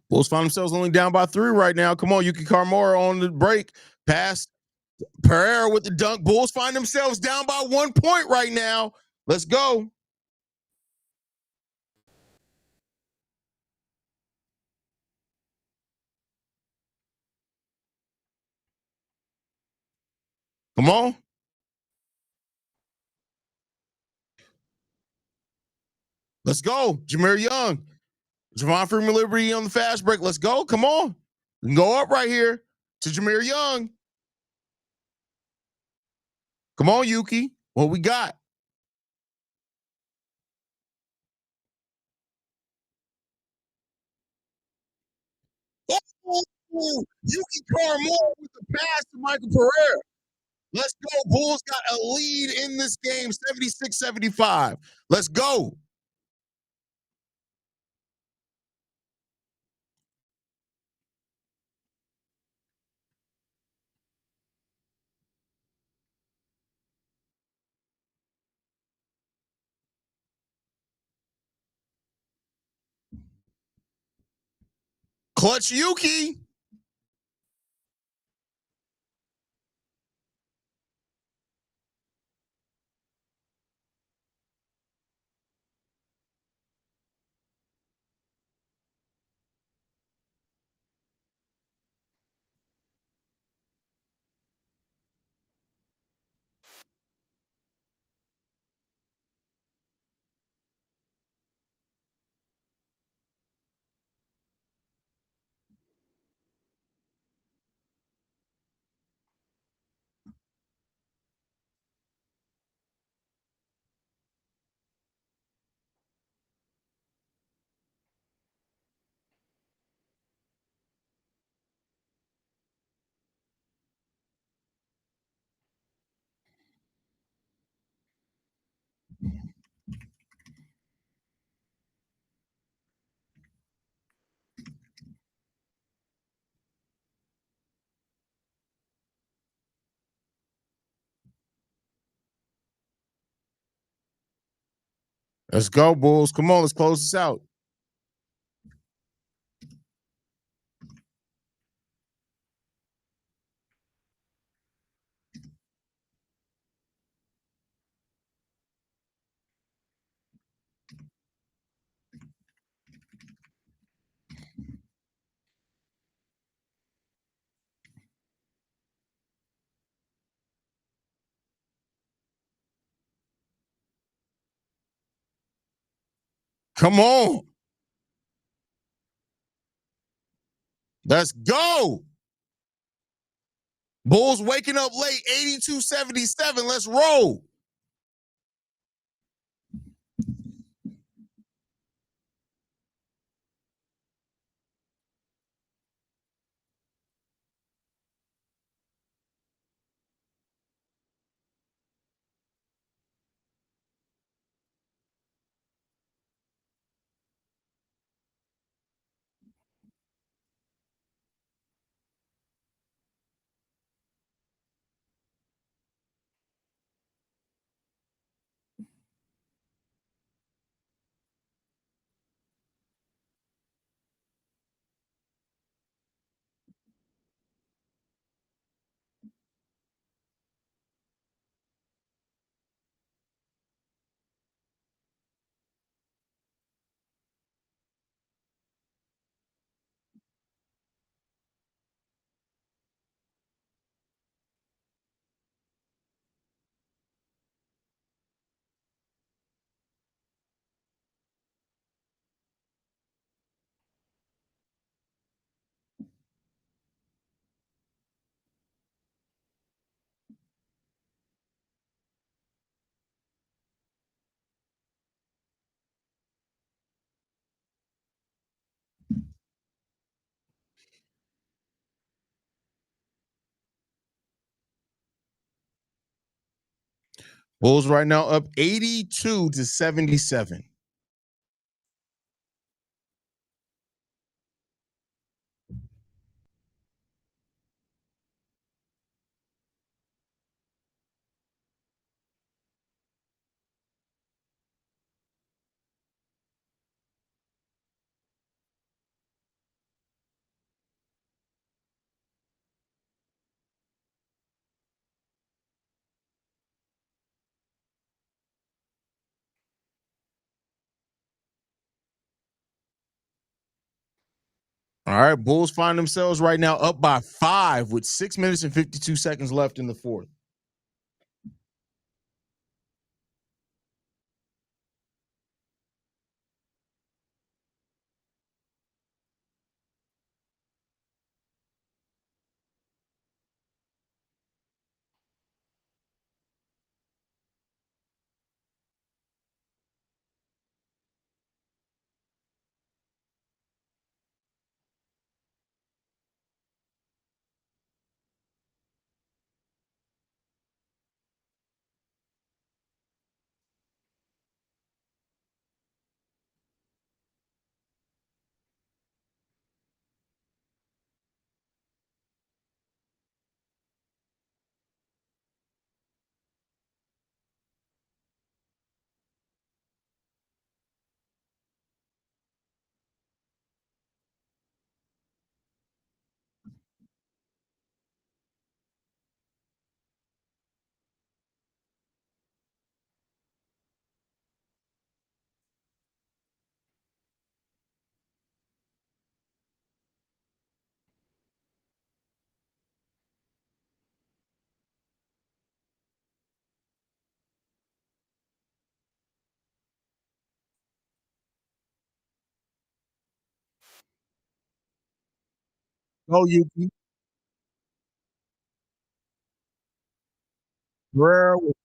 Bulls find themselves only down by 3 right now. Come on, Yuki Karamora on the break. Pass Pereira with the dunk. Bulls find themselves down by 1 point right now. Let's go. Come on. Let's go. Jameer Young. Javon Freeman Liberty on the fast break. Let's go. Come on. We can go up right here to Jameer Young. Come on, Yuki. What we got? Oh, Yuki Carmore with the pass to Michael Pereira. Let's go. Bulls got a lead in this game, 76-75. Let's go. Clutch Yuki. Let's go, Bulls. Come on, let's close this out. Come on. Let's go. Bulls waking up late, 82-77. Let's roll. Bulls right now up 82-77. All right, Bulls find themselves right now up by 5 with 6 minutes and 52 seconds left in the fourth. Go Yuki. Guerrero with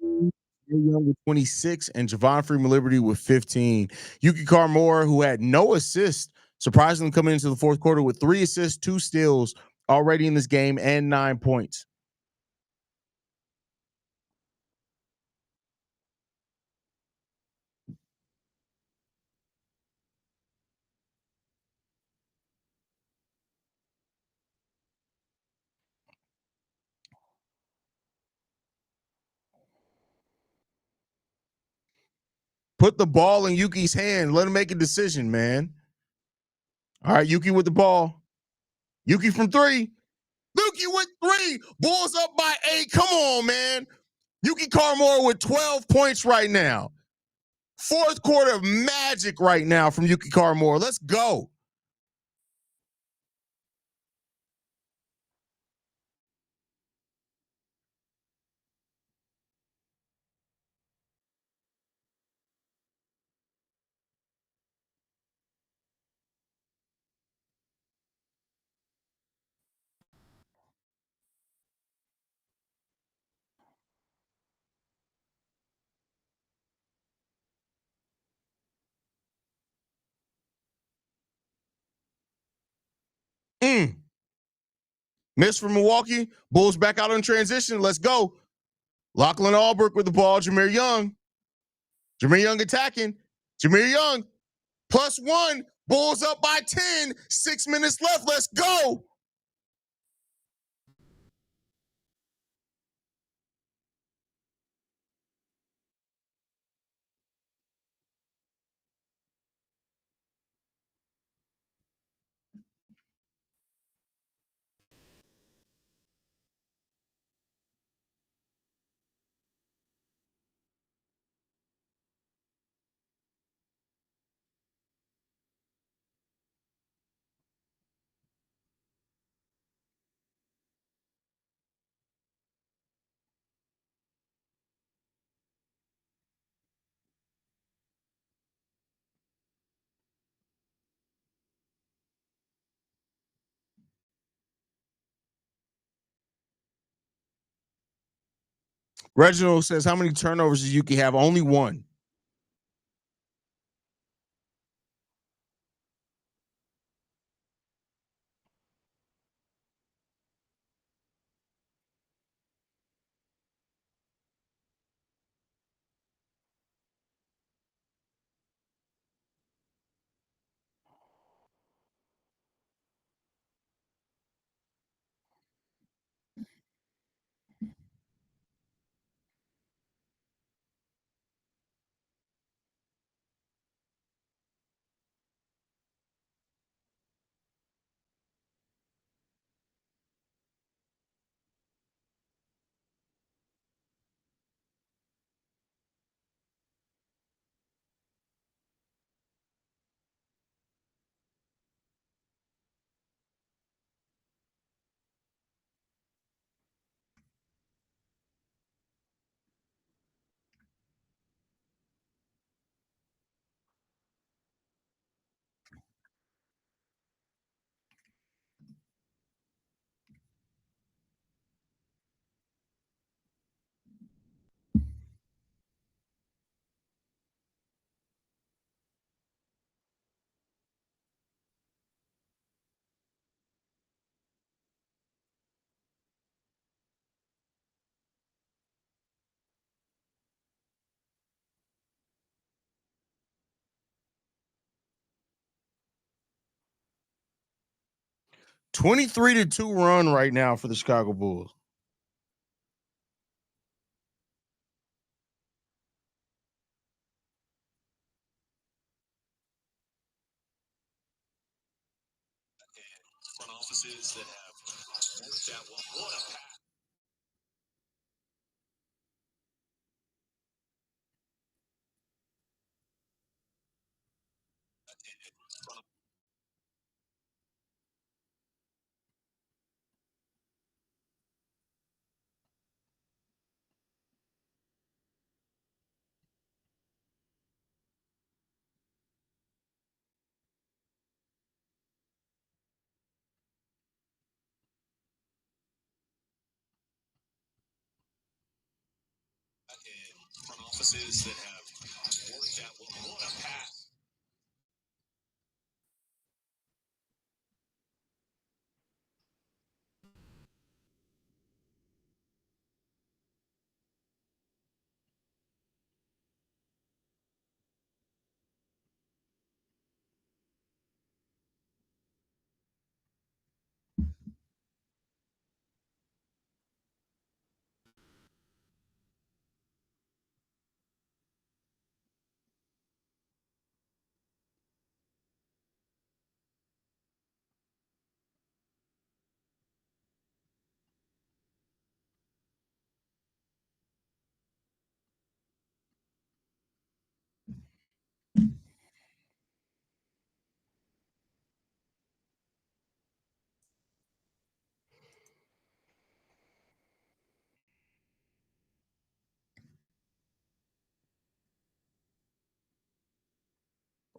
15, Trae Young with 26, and Javon Freeman Liberty with 15. Yuki Karmora, who had no assists, surprisingly coming into the fourth quarter with 3 assists, 2 steals already in this game, and 9 points. Put the ball in Yuki's hand. Let him make a decision, man. All right, Yuki with the ball. Yuki from three. Yuki with three. Bulls up by 8. Come on, man. Yuki Karmora with 12 points right now. Fourth quarter magic right now from Yuki Karmora. Let's go. Mm. Miss from Milwaukee. Bulls back out on transition. Let's go. Lachlan Albrook with the ball. Jameer Young. Jameer Young attacking. Jameer Young +1. Bulls up by 10. 6 minutes left. Let's go. Reginald says, how many turnovers does Yuki have? Only one. -2 run right now for the Chicago Bulls.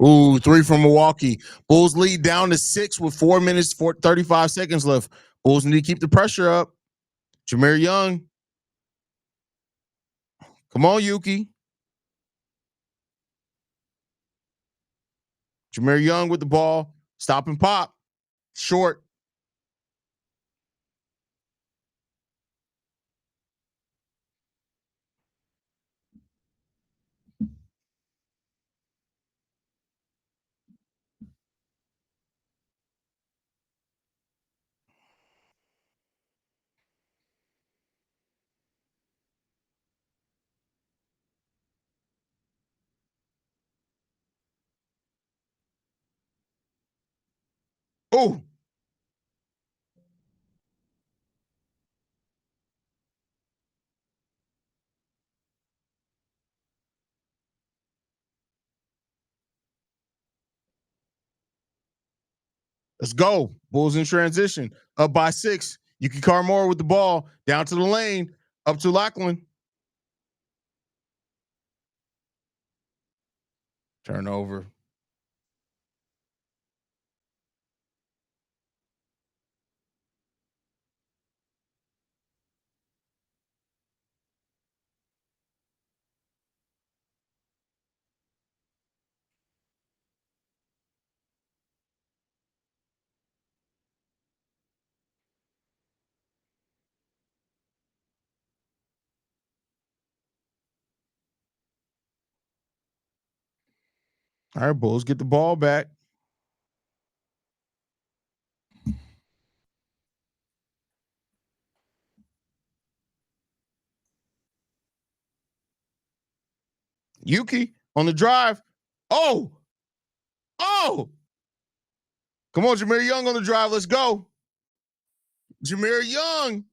Ooh, three from Milwaukee. Bulls lead down to 6 with 4 minutes, 35 seconds left. Bulls need to keep the pressure up. Jameer Young. Come on, Yuki. Jameer Young with the ball. Stop and pop. Short. Oh, let's go. Bulls in transition. Up by 6. You can car more with the ball. Down to the lane. Up to Lackland. Turnover. All right, Bulls get the ball back. Yuki on the drive. Oh, oh. Come on, Jameer Young on the drive. Let's go. Jameer Young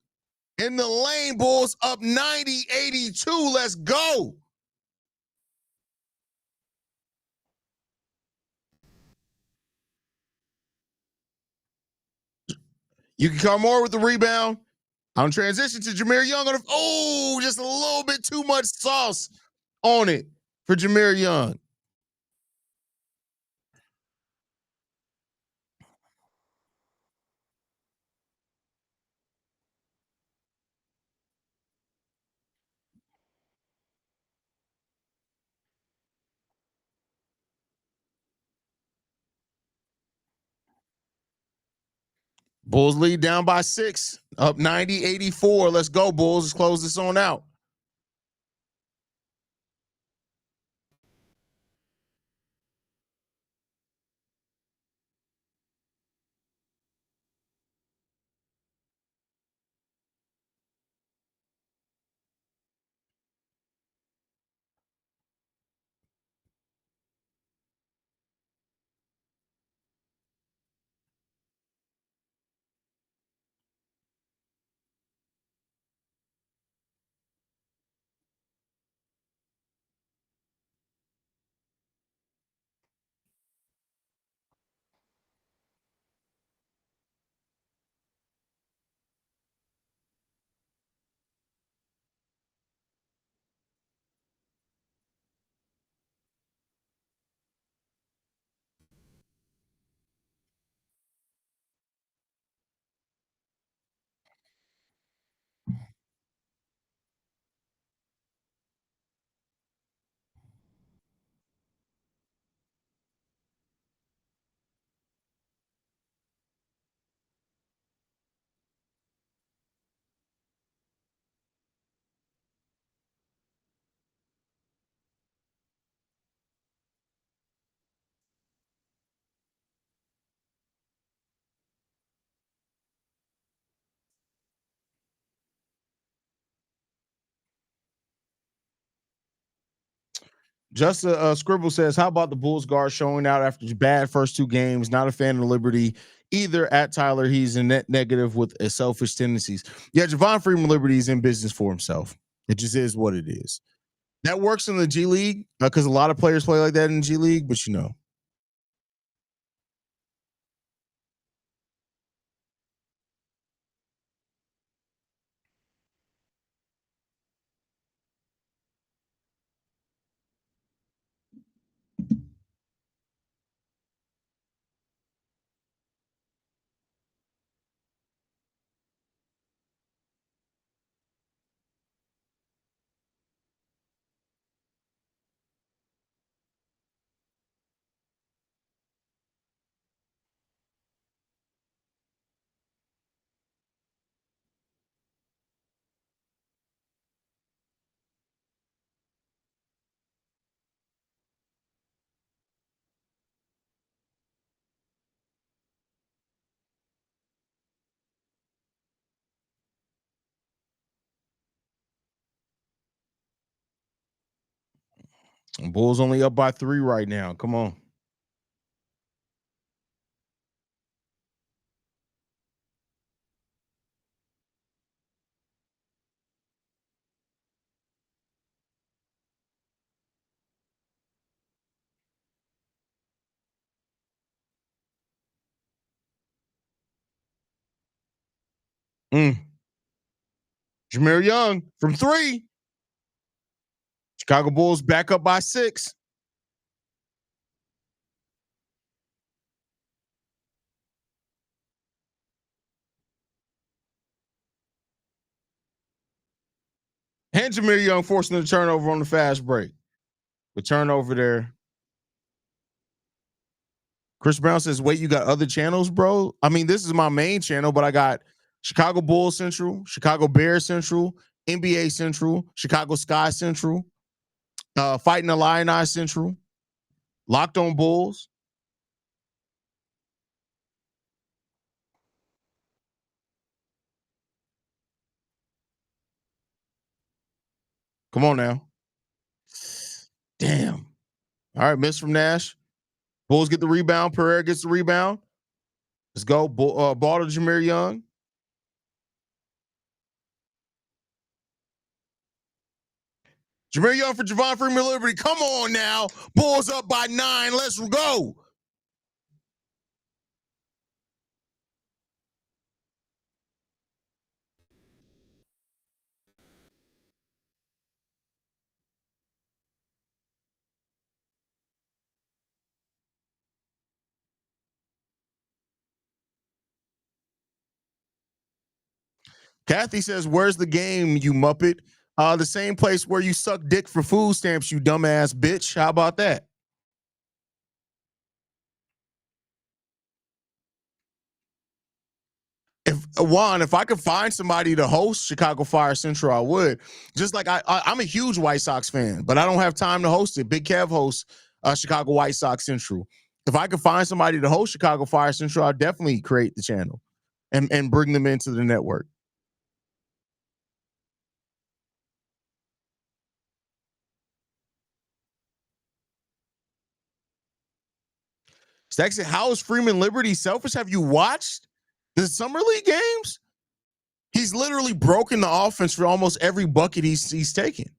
in the lane. Bulls up 90-82. Let's go. You can come more with the rebound. On transition to Jameer Young. Oh, just a little bit too much sauce on it for Jameer Young. Bulls lead down by 6, up 90-84. Let's go, Bulls. Let's close this on out. Just Scribble says, "How about the Bulls guard showing out after bad first two games? Not a fan of Liberty either." At Tyler, he's a net negative with a selfish tendencies. Yeah, Javon Freeman Liberty is in business for himself. It just is what it is. That works in the G League because a lot of players play like that in the G League. But Bulls only up by 3 right now. Come on. Mm. Jameer Young from 3. Chicago Bulls back up by 6. And Jameer Young forcing the turnover on the fast break. The turnover there. Chris Brown says, "Wait, you got other channels, bro?" I mean, this is my main channel, but I got Chicago Bulls Central, Chicago Bears Central, NBA Central, Chicago Sky Central, Fighting the Illini Central, Locked on Bulls. Come on now. Damn. All right, miss from Nash. Bulls get the rebound. Pereira gets the rebound. Let's go. Ball to Jameer Young. Jameer Young for Javon Freeman Liberty. Come on now. Bulls up by 9. Let's go. Kathy says, "Where's the game, you muppet?" The same place where you suck dick for food stamps, you dumbass bitch. How about that? If I could find somebody to host Chicago Fire Central, I would. Just like I'm a huge White Sox fan, but I don't have time to host it. Big Kev hosts Chicago White Sox Central. If I could find somebody to host Chicago Fire Central, I'd definitely create the channel and bring them into the network. Stack said, "How is Freeman Liberty selfish? Have you watched the summer league games? He's literally broken the offense for almost every bucket he's taken."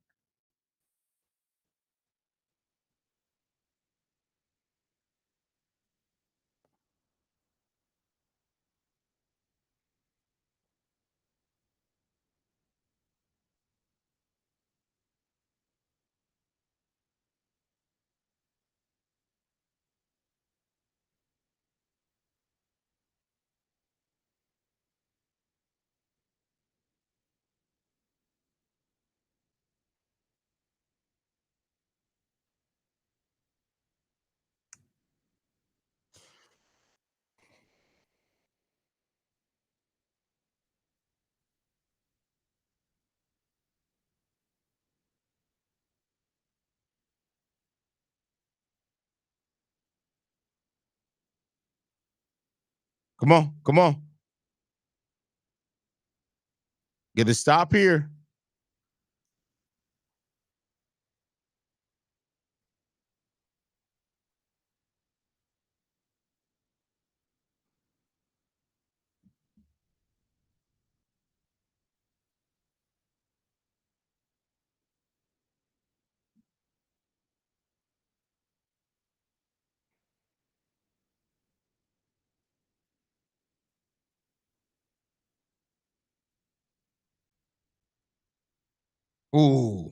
Come on, come on. Get a stop here. Ooh.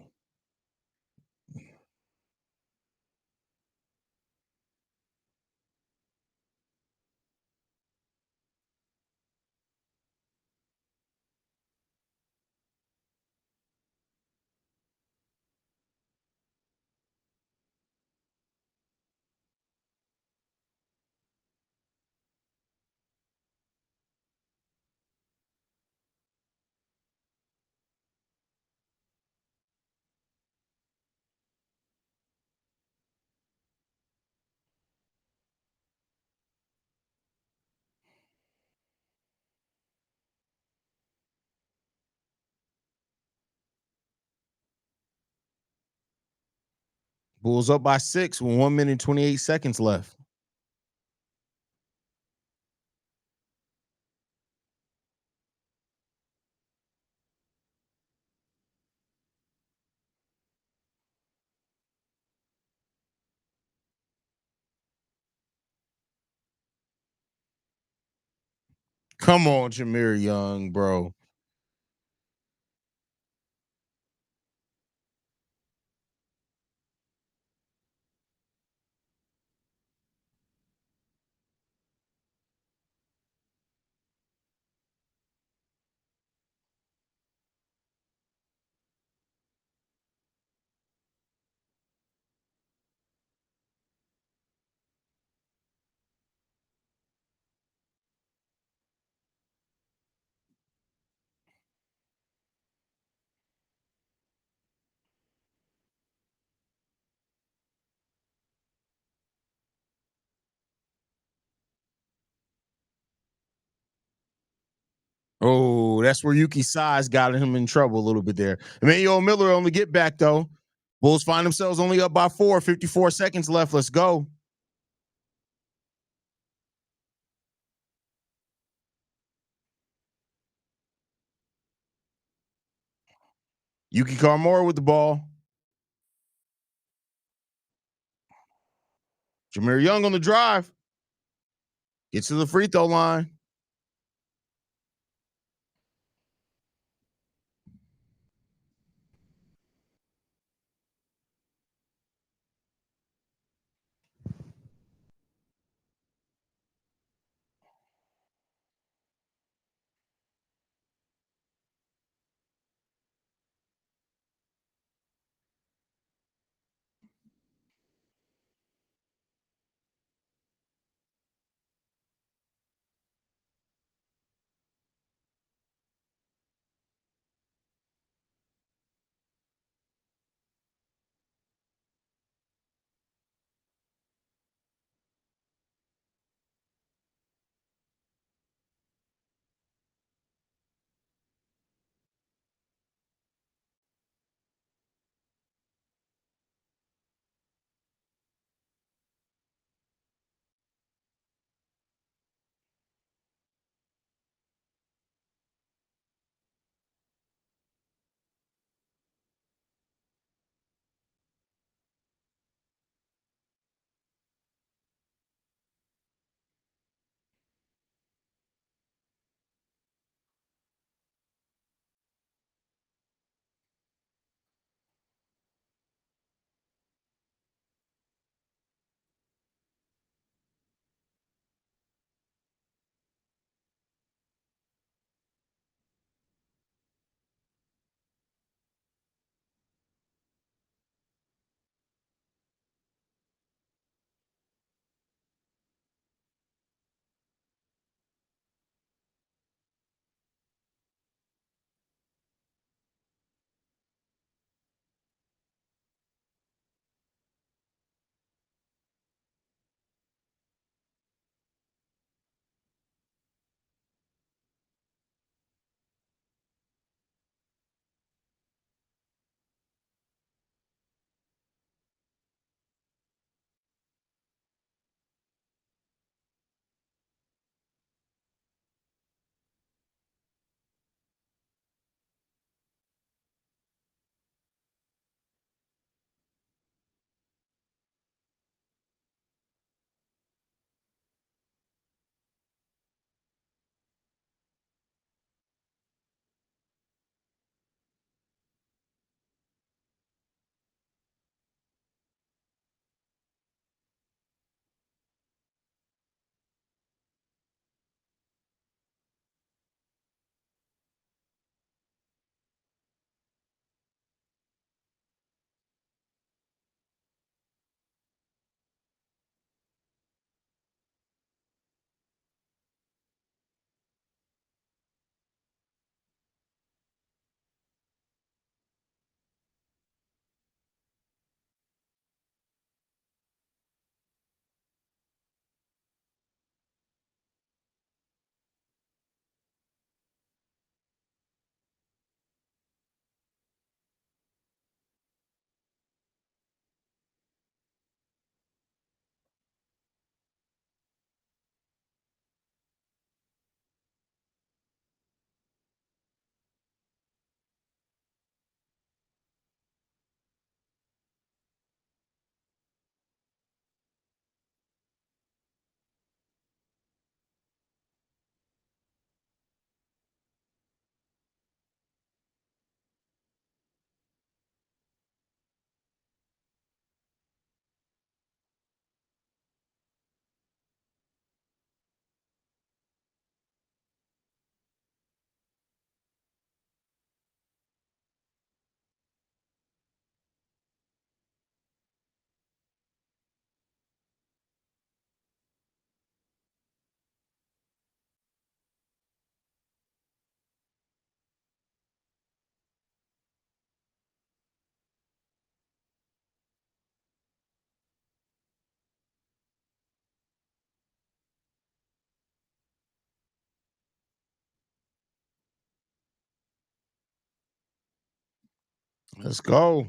Bulls up by 6 with 1 minute and 28 seconds left. Come on, Jameer Young, bro. Oh, that's where Yuki's size got him in trouble a little bit there. Emmanuel Miller on the get back, though. Bulls find themselves only up by 4, 54 seconds left. Let's go. Yuki Carmora with the ball. Jameer Young on the drive. Gets to the free throw line. Let's go.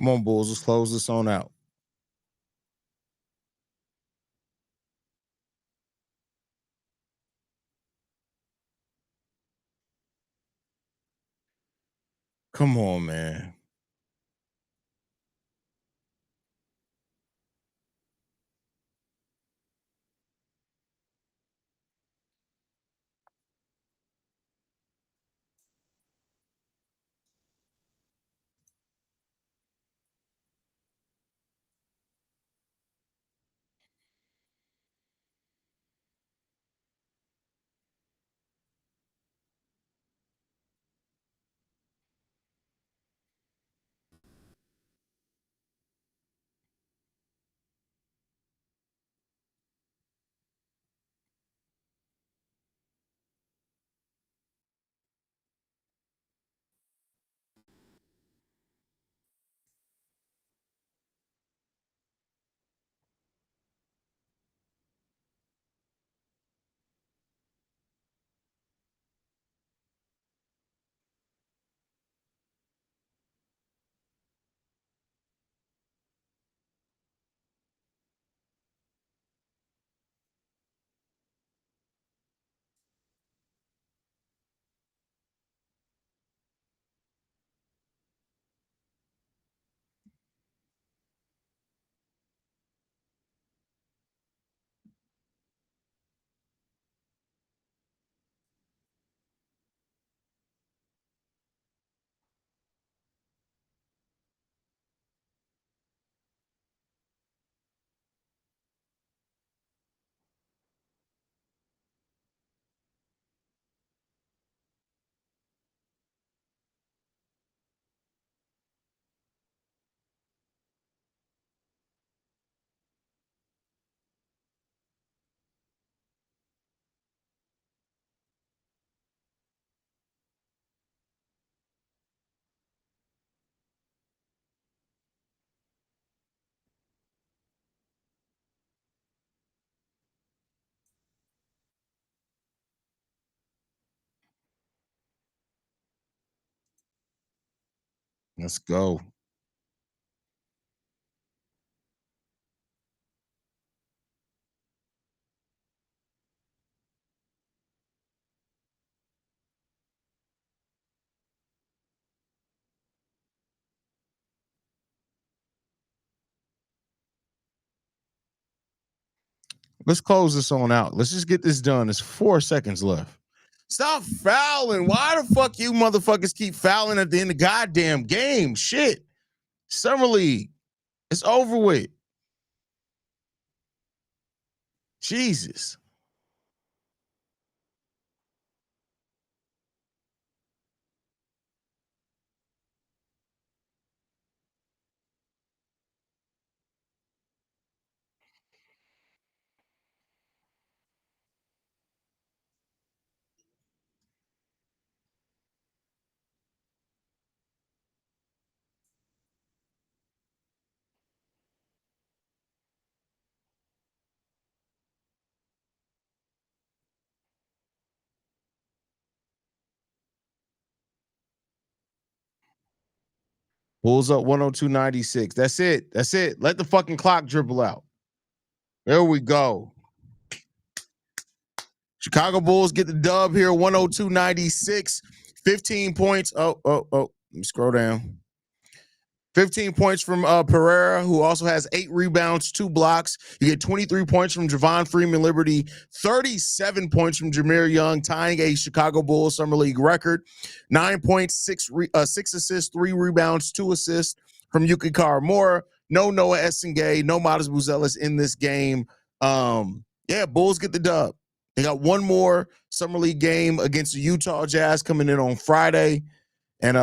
Come on, Bulls. Let's close this on out. Come on, man. Let's go. Let's close this on out. Let's just get this done. There's 4 seconds left. Stop fouling. Why the fuck you motherfuckers keep fouling at the end of the goddamn game? Shit. Summer League. It's over with. Jesus. Bulls up 102.96. That's it. That's it. Let the fucking clock dribble out. There we go. Chicago Bulls get the dub here, 102.96. 15 points. Oh. Let me scroll down. 15 points from Pereira, who also has 8 rebounds, 2 blocks. You get 23 points from Javon Freeman Liberty, 37 points from Jameer Young, tying a Chicago Bulls Summer League record. 9 points, 6 assists, 3 rebounds, 2 assists from Yuki Karamura. No Noah Essengay, no Modest Buzelis in this game. Bulls get the dub. They got one more Summer League game against the Utah Jazz coming in on Friday. And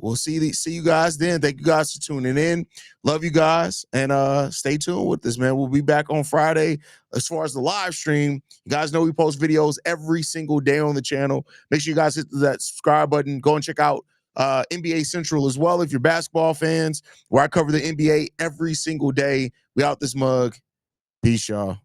we'll see you guys then. Thank you guys for tuning in. Love you guys. And stay tuned with this, man. We'll be back on Friday. As far as the live stream, you guys know we post videos every single day on the channel. Make sure you guys hit that subscribe button. Go and check out NBA Central as well if you're basketball fans, where I cover the NBA every single day. We out this mug. Peace, y'all.